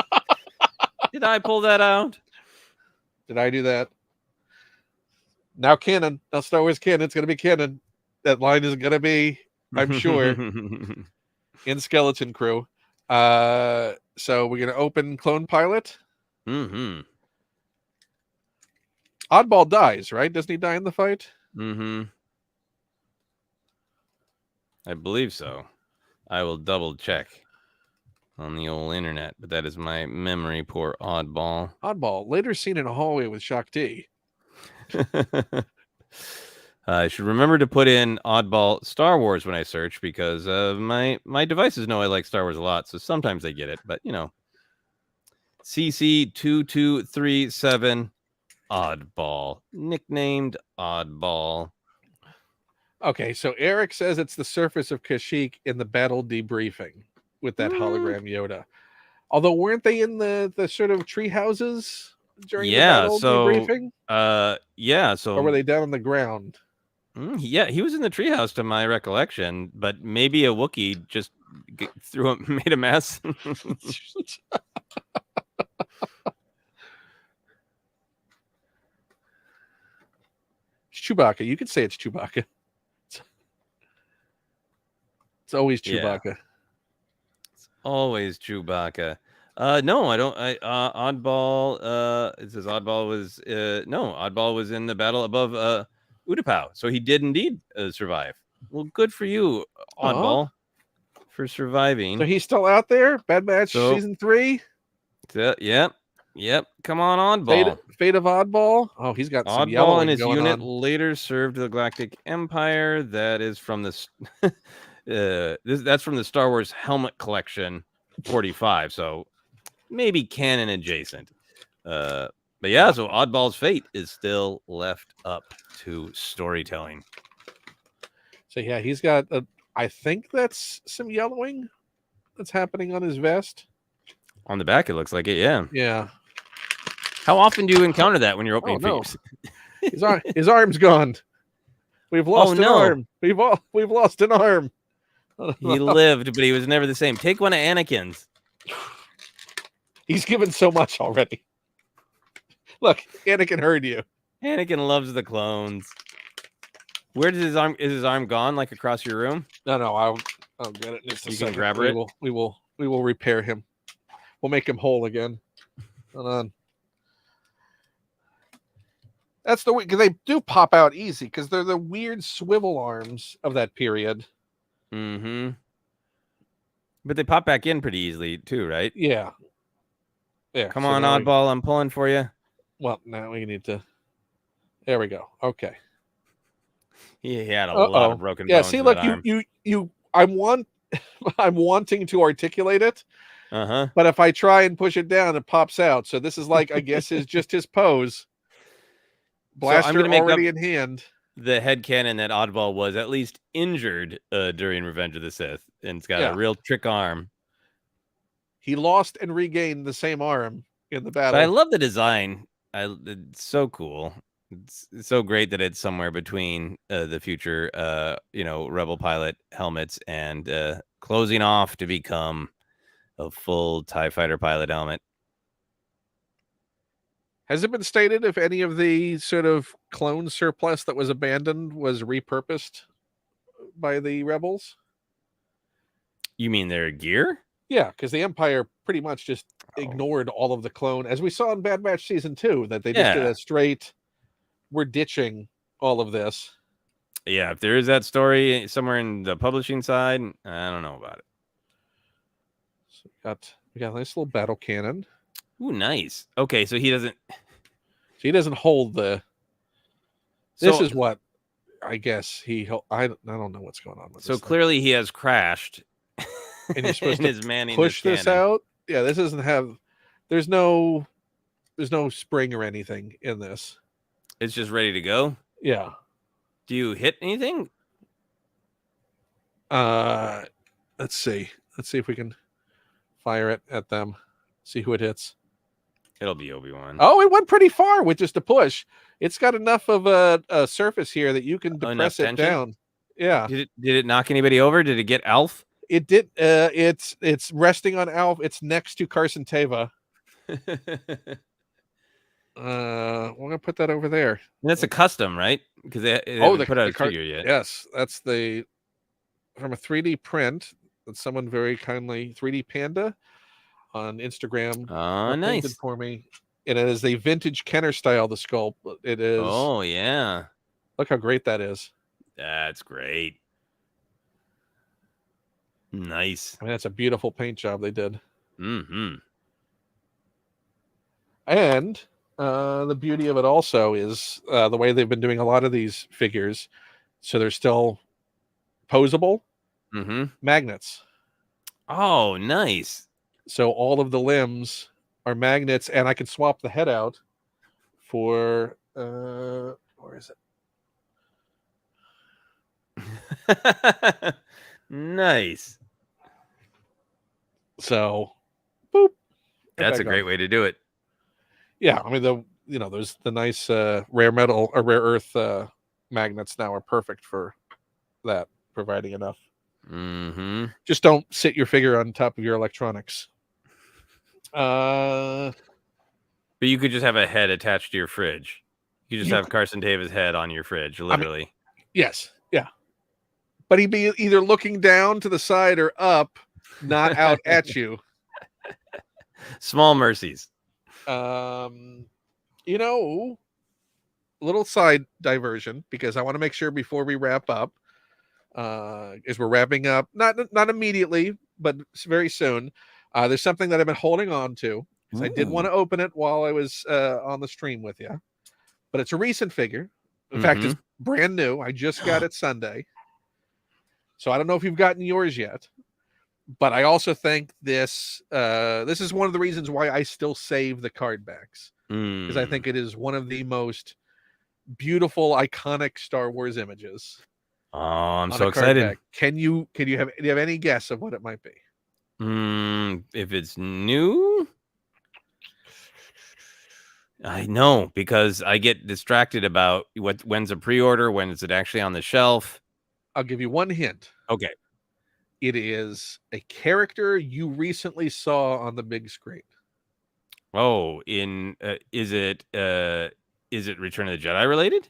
Did I pull that out? Did I do that? Now canon. Now Star Wars canon. It's going to be canon. That line is going to be, I'm sure, in Skeleton Crew. So we're going to open Clone Pilot. Mm-hmm. Oddball dies, right? Doesn't he die in the fight? Mm-hmm. I believe so. I will double check on the old internet, but that is my memory. Poor Oddball. Oddball, later seen in a hallway with Shock D. I should remember to put in Oddball Star Wars when I search because my devices know I like Star Wars a lot, so sometimes they get it. But CC2237 Oddball, nicknamed Oddball. Okay, so Eric says it's the surface of Kashyyyk in the battle debriefing with that hologram Yoda. Although weren't they in the sort of tree houses during the battle debriefing? So or were they down on the ground? Yeah, he was in the treehouse to my recollection, but maybe a Wookiee just made a mess. It's Chewbacca. You could say it's Chewbacca. It's always Yeah. Chewbacca. It's always Chewbacca. No, I don't. Oddball. It says Oddball was. No, Oddball was in the battle above Utapau, so he did indeed survive. Well, good for you, Oh, Oddball, for surviving. so he's still out there. Bad Batch So, season 3. yep. Come on, Oddball. Fate of Oddball. Oh, he's got some Oddball and yellowing his going unit on. later served the Galactic Empire. That is from this. That's from the Star Wars Helmet Collection 45. So maybe canon adjacent. But yeah, so Oddball's fate is still left up to storytelling. So yeah, he's got I think that's some yellowing that's happening on his vest. On the back, it looks like it. Yeah. Yeah. How often do you encounter that when you're opening Oh no, figures? his arm's gone. We've lost an no. arm. We've lost an arm. He lived, but he was never the same. Take one of Anakin's. He's given so much already. Look, Anakin heard you. Anakin loves the clones. Where does his arm? Is his arm gone? Like across your room? No, I'll get it in just a You second. can grab it. We will repair him. We'll make him whole again. Hold on. That's the way, because they do pop out easy because they're the weird swivel arms of that period. Mm-hmm. But they pop back in pretty easily too, right? Yeah. Yeah. Come on, Oddball. I'm pulling for you. Well, now we need to. There we go. Okay. He had a lot of broken bones. Yeah. See, look, arm. I'm wanting to articulate it. Uh-huh. But if I try and push it down, it pops out. So this is like, I guess, is just his pose. Blaster so I'm gonna make already in hand. The headcanon that Oddball was at least injured during Revenge of the Sith, and it's got a real trick arm. He lost and regained the same arm in the battle. But I love the design. It's so cool. It's so great that it's somewhere between the future, Rebel pilot helmets and closing off to become a full TIE fighter pilot helmet. Has it been stated if any of the sort of clone surplus that was abandoned was repurposed by the rebels? You mean their gear? Yeah, because the Empire pretty much just ignored all of the clone, as we saw in Bad Batch Season 2, that they just did a straight, we're ditching all of this. Yeah, if there is that story somewhere in the publishing side, I don't know about it. So we got a nice little battle cannon. Ooh, nice. Okay, so he doesn't hold the. This is what I guess I don't know what's going on with this. So clearly he has crashed. And you're supposed to push this out. Yeah, this doesn't have. There's no spring or anything in this. It's just ready to go. Yeah. Do you hit anything? Let's see. Let's see if we can fire it at them. See who it hits. It'll be Obi-Wan. Oh, it went pretty far with just a push. It's got enough of a surface here that you can depress it down. Yeah. Did it knock anybody over? Did it get Alf? It did. It's resting on Alf. It's next to Carson Teva. We're gonna put that over there. And that's a custom, right? Because they haven't put out a figure yet. Yes, that's from a 3D print that someone very kindly 3D Panda on Instagram. Oh, nice for me. And it is a vintage Kenner style. The sculpt. It is. Oh yeah. Look how great that is. That's great. Nice. I mean, that's a beautiful paint job they did. Mm-hmm. And the beauty of it also is the way they've been doing a lot of these figures. So they're still posable. Mm-hmm. Magnets. Oh, nice. So all of the limbs are magnets, and I can swap the head out for where is it? Nice. So, boop. That's a great way to do it. Yeah, I mean there's the nice rare metal or rare earth magnets now are perfect for that, providing enough. Mm-hmm. Just don't sit your figure on top of your electronics. But you could just have a head attached to your fridge. You could just have Carson Teva's head on your fridge, literally. Yes, yeah. but he'd be either looking down to the side or up, not out at you. Small mercies. You know, little side diversion because I want to make sure before we wrap up, as we're wrapping up, not immediately, but very soon. There's something that I've been holding on to because I did want to open it while I was on the stream with you, but it's a recent figure. In fact, it's brand new. I just got it Sunday, so I don't know if you've gotten yours yet. But I also think this is one of the reasons why I still save the card backs, because I think it is one of the most beautiful, iconic Star Wars images. Oh, I'm so excited. Back. Do you have any guess of what it might be? If it's new, I know, because I get distracted about when's a pre-order, when is it actually on the shelf. I'll give you one hint. Okay. It is a character you recently saw on the big screen. Oh, is it Return of the Jedi related?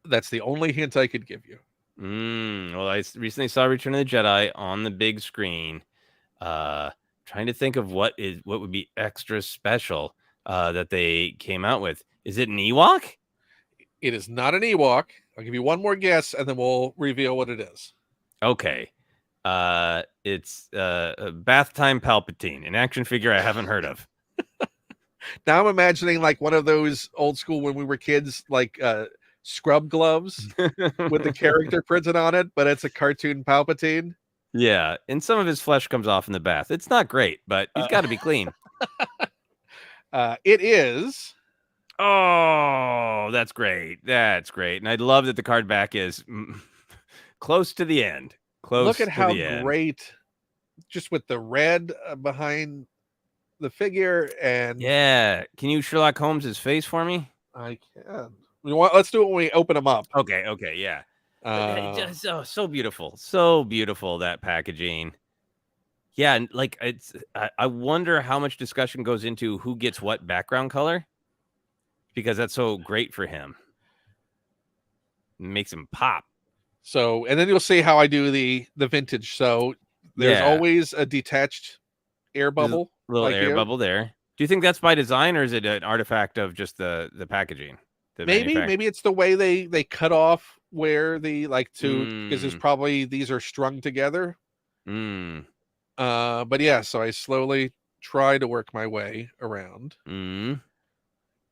That's the only hint I could give you. Well, I recently saw Return of the Jedi on the big screen. Trying to think of what would be extra special that they came out with. Is it an Ewok? It is not an Ewok. I'll give you one more guess, and then we'll reveal what it is. Okay. It's Bath Time Palpatine, an action figure I haven't heard of. Now I'm imagining like one of those old school when we were kids, like scrub gloves with the character printed on it, but it's a cartoon Palpatine. Yeah, and some of his flesh comes off in the bath. It's not great, but he's got to be clean. It is. Oh, that's great. That's great. And I love that the card back is close to the end. Look at how great, just with the red behind the figure. And yeah, can you Sherlock Holmes his face for me? I can. Let's do it when we open them up. Okay, yeah. Just so beautiful, so beautiful, that packaging. Yeah, and like I wonder how much discussion goes into who gets what background color, because that's so great for him. It makes him pop. So, and then you'll see how I do the vintage. So there's always a detached air bubble, little air bubble there. Do you think that's by design, or is it an artifact of just the packaging? Maybe it's the way they cut off where the because there's probably these are strung together. But yeah, so I slowly try to work my way around,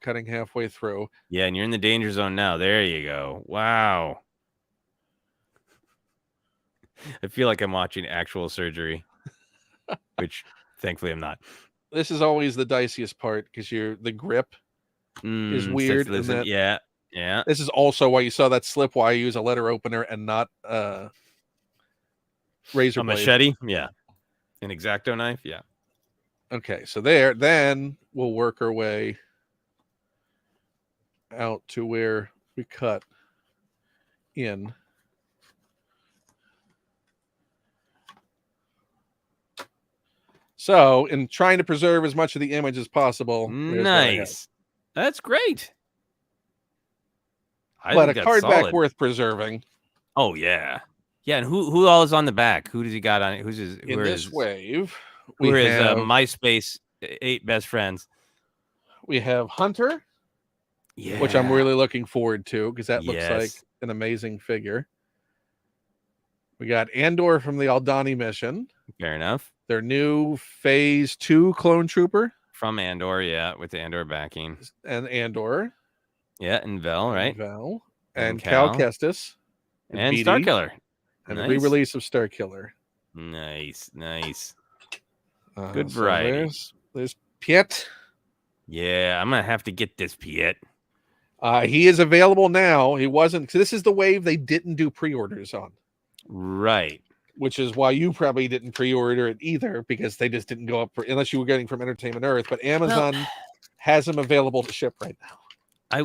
cutting halfway through. Yeah, and you're in the danger zone now. There you go. Wow. I feel like I'm watching actual surgery, which thankfully I'm not. This is always the diciest part because the grip is weird. Yeah. This is also why you saw that slip. Why I use a letter opener and not razor blade. Machete. Yeah. An X-Acto knife. Yeah. Okay, so then we'll work our way out to where we cut in. So, in trying to preserve as much of the image as possible, nice. That's great. But a card back worth preserving. Oh yeah, yeah. And who all is on the back? Who does he got on it? Who's his? In this wave, who are his MySpace 8 best friends? We have Hunter, which I'm really looking forward to because that looks like an amazing figure. We got Andor from the Aldhani mission. Fair enough. Their new Phase 2 clone trooper. From Andor, yeah, with the Andor backing. And Andor. Yeah, and Vel, right? Vel. And Cal Kestis. And Starkiller. And a re-release of Starkiller. Nice. Good variety. So there's Piet. Yeah, I'm going to have to get this Piet. He is available now. He wasn't. So this is the wave they didn't do pre-orders on. Right. Which is why you probably didn't pre-order it either, because they just didn't go up unless you were getting from Entertainment Earth. But Amazon has them available to ship right now. I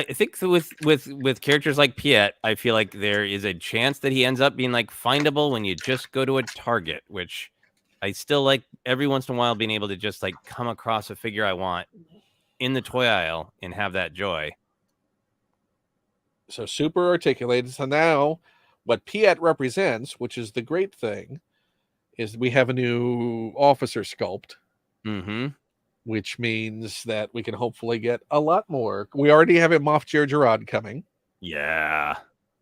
think with characters like Piet, I feel like there is a chance that he ends up being like findable when you just go to a Target, which I still like every once in a while being able to just like come across a figure I want in the toy aisle and have that joy. So super articulated. So now what Piet represents, which is the great thing, is we have a new officer sculpt, Mm-hmm. which means that we can hopefully get a lot more. We already have a Moff Gerard coming. Yeah.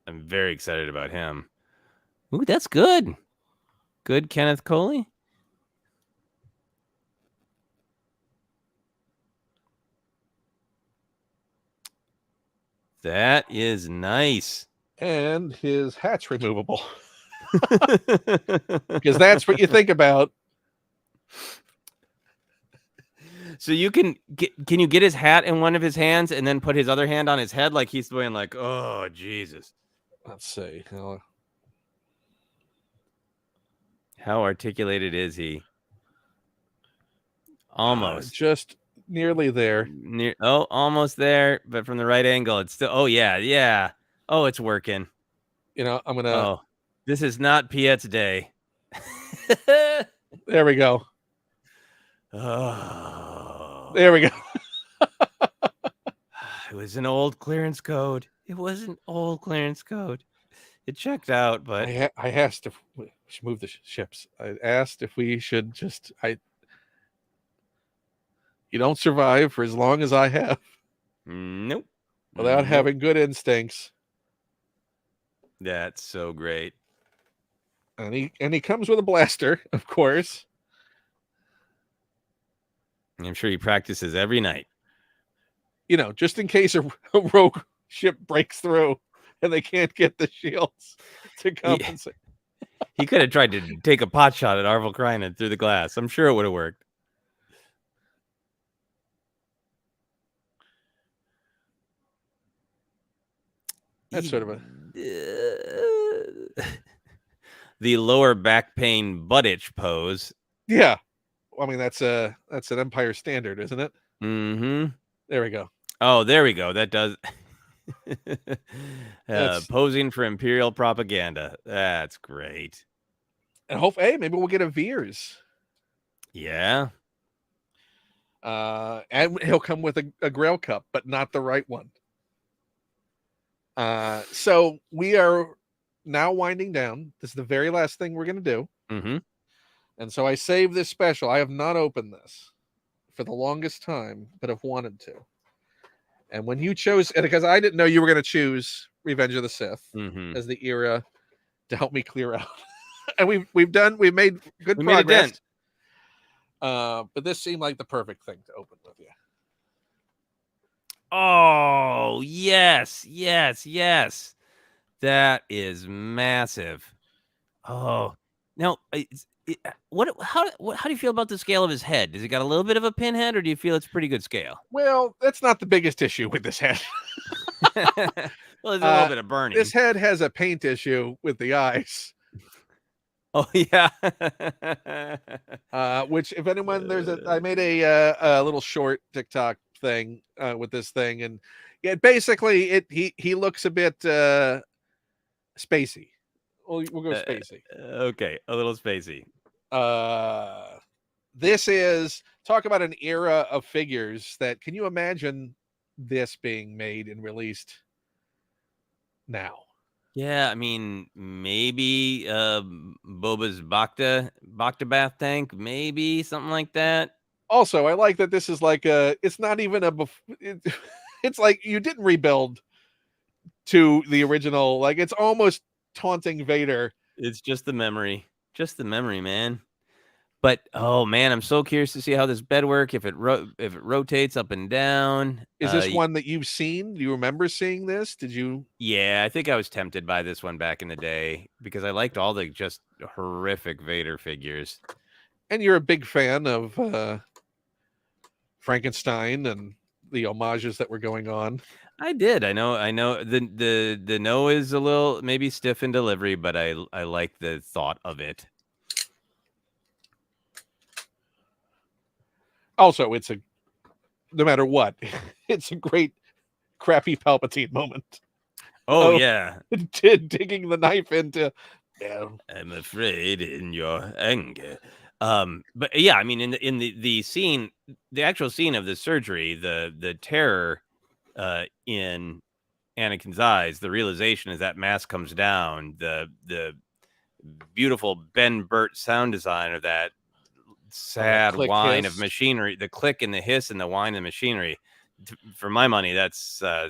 I'm very excited about him. Ooh, that's good. Good Kenneth Coley. That is nice. And his hat's removable. Because that's what you think about. So you can you get his hat in one of his hands and then put his other hand on his head like he's doing like, oh Jesus. Let's see. How articulated is he? Almost. Just nearly there. Almost there, but from the right angle, it's still. Oh yeah. Oh, it's working. I'm gonna. Oh, this is not Piet's day. There we go. Oh, there we go. It was an old clearance code. It was an old clearance code. It checked out, but I asked if we should move the ships. I asked if we should just. You don't survive for as long as I have. Nope. Without having good instincts. That's so great. And he comes with a blaster, of course. I'm sure he practices every night. Just in case a rogue ship breaks through and they can't get the shields to compensate. He could have tried to take a pot shot at Arvel Krynen through the glass. I'm sure it would have worked. That's sort of a the lower back pain butt itch pose. Yeah. I mean, that's an Empire standard, isn't it? Mm-hmm. There we go. Oh, there we go. That does. Posing for Imperial propaganda. That's great. And maybe we'll get a Veers. Yeah. And he'll come with a Grail Cup, but not the right one. So we are now winding down. This is the very last thing we're going to do. Mm-hmm. And so I saved this special. I have not opened this for the longest time, but have wanted to. And when you chose, and because I didn't know you were going to choose Revenge of the Sith as the era to help me clear out. And we've made good progress. But this seemed like the perfect thing to open with you. Oh, yes. That is massive. Oh, now, how do you feel about the scale of his head? Does it got a little bit of a pinhead, or do you feel it's pretty good scale? Well, that's not the biggest issue with this head. Well, there's a little bit of burning. This head has a paint issue with the eyes. Oh yeah. Which, if anyone, I made a little short TikTok thing with this thing, and basically he looks a bit spacey. We'll go spacey. Okay, a little spacey. This is talk about an era of figures that, can you imagine this being made and released now? Yeah, I mean, maybe Boba's Bacta bath tank, maybe something like that. Also, I like that this is like it's not even it's like you didn't rebuild to the original. Like, it's almost taunting Vader. It's just the memory, man. But oh man, I'm so curious to see how this bed work. If it rotates up and down. Is this one that you've seen? Do you remember seeing this? Did you? Yeah, I think I was tempted by this one back in the day because I liked all the just horrific Vader figures. And you're a big fan of Frankenstein and the homages that were going on. I did. I know. The no is a little maybe stiff in delivery, but I like the thought of it. Also, no matter what, it's a great crappy Palpatine moment. Oh yeah. Digging the knife into. Yeah. I'm afraid in your anger. But yeah, I mean, in the scene, the actual scene of the surgery, the terror in Anakin's eyes, the realization as that mask comes down, the beautiful Ben Burt sound design of that sad click whine hiss. of machinery, the click and the hiss and the whine of machinery. For my money, that's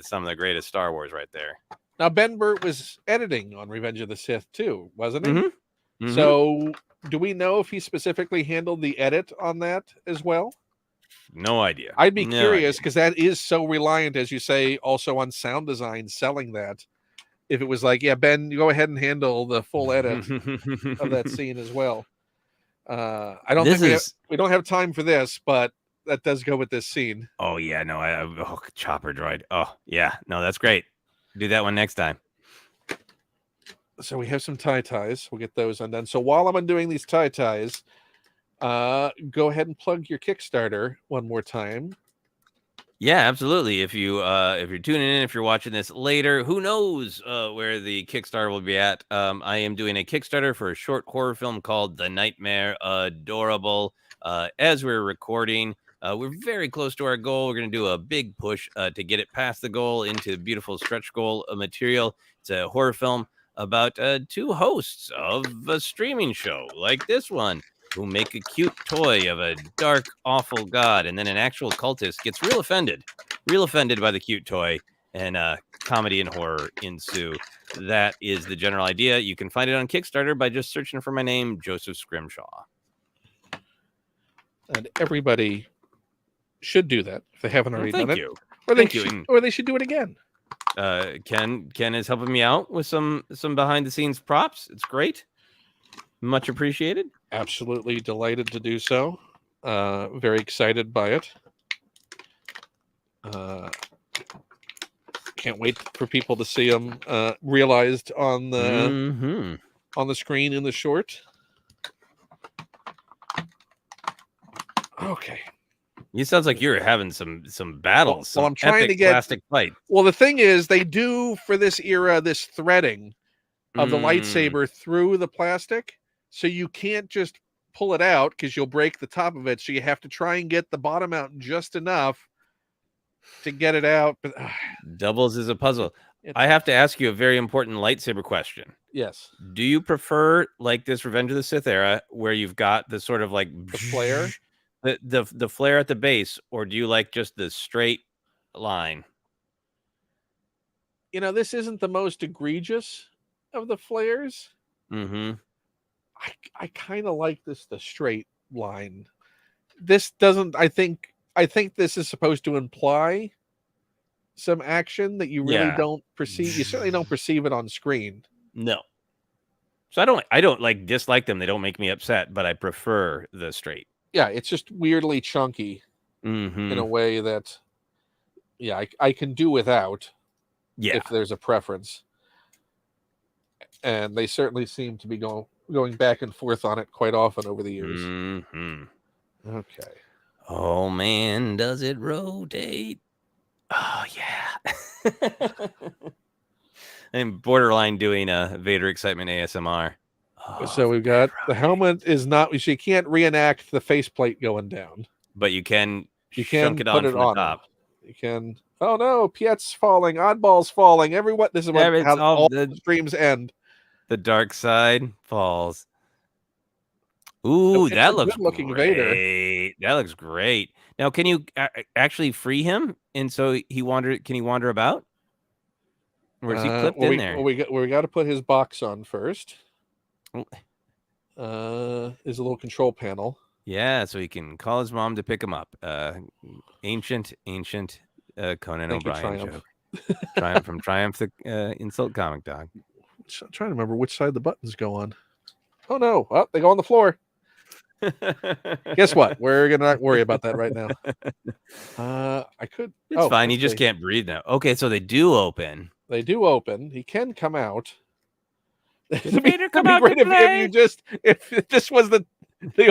some of the greatest Star Wars right there. Now, Ben Burt was editing on Revenge of the Sith too, wasn't he? Mm-hmm. So, do we know if he specifically handled the edit on that as well? No idea. I'd be curious because that is so reliant, as you say, also on sound design selling that. If it was like, yeah, Ben, you go ahead and handle the full edit of that scene as well. I don't think we don't have time for this, but that does go with this scene. Oh yeah, no, chopper droid. Oh yeah, no, that's great. Do that one next time. So we have some ties. We'll get those undone. So while I'm undoing these ties, go ahead and plug your Kickstarter one more time. Yeah, absolutely. If you're tuning in, if you're watching this later, who knows where the Kickstarter will be at? I am doing a Kickstarter for a short horror film called The Nightmare Adorable. As we're recording, we're very close to our goal. We're going to do a big push to get it past the goal into beautiful stretch goal material. It's a horror film about two hosts of a streaming show like this one, who make a cute toy of a dark, awful god, and then an actual cultist gets real offended by the cute toy, and comedy and horror ensue. That is the general idea. You can find it on Kickstarter by just searching for my name, Joseph Scrimshaw. And everybody should do that if they haven't already done it. Or they should do it again. Ken is helping me out with some behind the scenes props. It's great. Much appreciated. Absolutely delighted to do so. Very excited by it. Can't wait for people to see them realized on the screen in the short. Okay. You sounds like you're having some battles. Well, I'm trying to get plastic fight. Well, the thing is, they do for this era this threading of the lightsaber through the plastic, so you can't just pull it out because you'll break the top of it. So you have to try and get the bottom out just enough to get it out. But doubles as a puzzle. I have to ask you a very important lightsaber question. Yes. Do you prefer like this Revenge of the Sith era where you've got the sort of like the flare? The flare at the base, or do you like just the straight line? You know, this isn't the most egregious of the flares. I kind of like the straight line. This doesn't. I think this is supposed to imply some action that you really don't perceive. You certainly don't perceive it on screen. No. So I don't like dislike them. They don't make me upset, but I prefer the straight. Yeah, it's just weirdly chunky in a way that, I can do without. Yeah, if there's a preference, and they certainly seem to be going back and forth on it quite often over the years. Okay. Oh man, does it rotate? Oh yeah. I'm borderline doing a Vader excitement ASMR. So we've got the helmet is not. You can't reenact the faceplate going down, but you can shunk it on from the top. You can. Oh no, Piet's falling, Oddball's falling. This is how all the streams end. The dark side falls. Ooh, that looks looking great. Vader. That looks great. Now, can you actually free him? And so can he wander about? Or is he clipped in there? We got to put his box on first. Is a little control panel. Yeah, so he can call his mom to pick him up. Ancient Conan O'Brien joke. Triumph the insult comic dog. I'm trying to remember which side the buttons go on. Oh no, they go on the floor. Guess what? We're gonna not worry about that right now. I could. It's fine. He just can't breathe now. Okay, so they do open. They do open. He can come out. It'd be great if this was the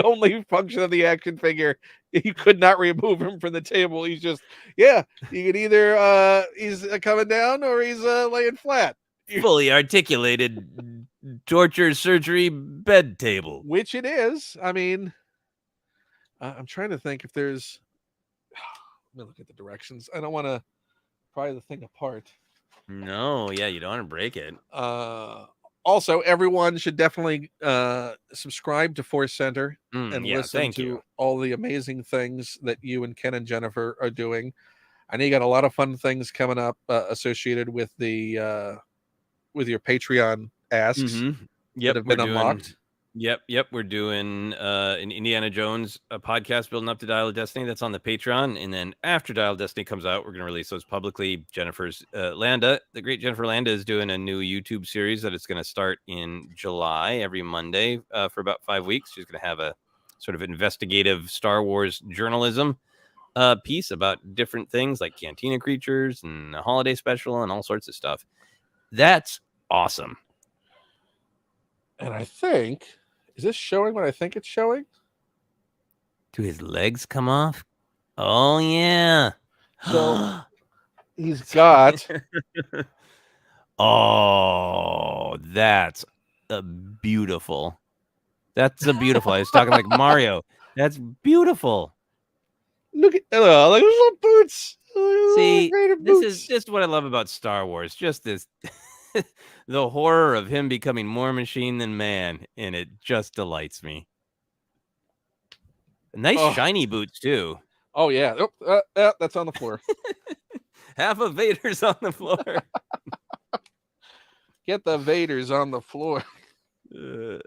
only function of the action figure, you could not remove him from the table. He's just you could either he's coming down or he's laying flat. Fully articulated torture surgery bed table, which it is. I mean, I'm trying to think if there's. Let me look at the directions. I don't want to pry the thing apart. No, yeah, you don't want to break it. Also, everyone should definitely subscribe to Force Center and Yeah, listen thank to you. all the amazing things that you and Ken and Jennifer are doing. I know you got a lot of fun things coming up associated with the with your Patreon asks that Yep, have been unlocked. we're doing an Indiana Jones podcast building up to Dial of Destiny that's on the Patreon, and then after Dial of Destiny comes out, we're going to release those publicly. Jennifer's Landa, the great Jennifer Landa, is doing a new YouTube series that it's going to start in July every Monday for about 5 weeks. She's going to have a sort of investigative Star Wars journalism piece about different things like Cantina creatures and a holiday special and all sorts of stuff. That's awesome. And I think, is this showing what I think it's showing? Do his legs come off? Oh, yeah. So he's got. Oh, that's a beautiful. That's a beautiful. I was talking like Mario. That's beautiful. Look at like little boots. See, this is Boots. just what I love about Star Wars. Just this, the horror of him becoming more machine than man, and it just delights me. Nice shiny boots too. Oh yeah, that's on the floor. Half of Vader's on the floor. Get the Vaders on the floor. Get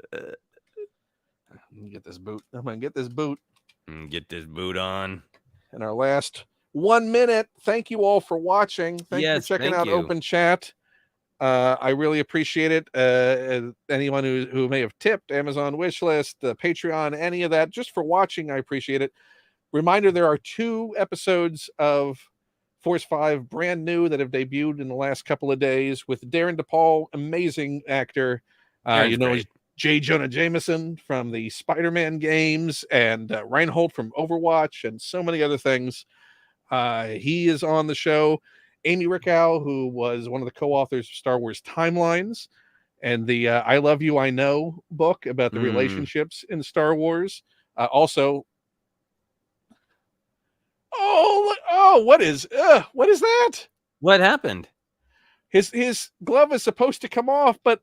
this boot. I'm gonna get this boot. Get this boot on. In our last 1 minute, thank you all for watching. Thank you for checking out Open Chat. I really appreciate it. Anyone who may have tipped, Amazon wishlist, the Patreon, any of that, just for watching, I appreciate it. Reminder, there are 2 episodes of Force 5 brand new that have debuted in the last couple of days with Darren DePaul, amazing actor. You know, J. Jonah Jameson from the Spider-Man games and Reinhold from Overwatch and so many other things. He is on the show. Amy Rickow, who was one of the co-authors of Star Wars Timelines and the I Love You, I Know book about the relationships in Star Wars. Also, what is that? What happened? His glove is supposed to come off, but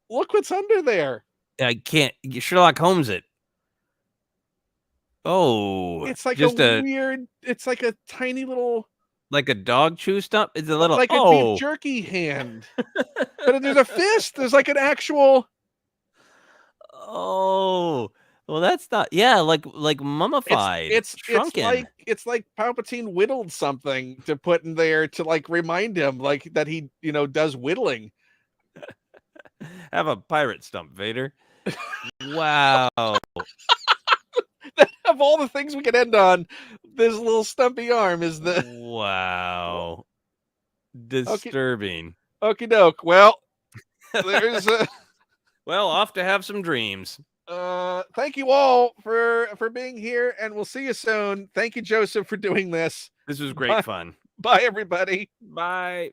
look what's under there. I can't Sherlock Holmes it. Oh, it's like it's like a tiny little, like a dog chew stuff. It's a little like a beef jerky hand, but there's a fist. There's like an actual. Oh, well, that's not. Yeah, like mummified. It's shrunken. It's like Palpatine whittled something to put in there to like remind him like that he does whittling. Have a pirate stump, Vader. Wow. Of all the things we could end on, this little stumpy arm is the wow. Disturbing. Okie doke. Well, there's well, off to have some dreams. Thank you all for being here, and we'll see you soon. Thank you, Joseph, for doing this. This was great fun. Bye, everybody. Bye.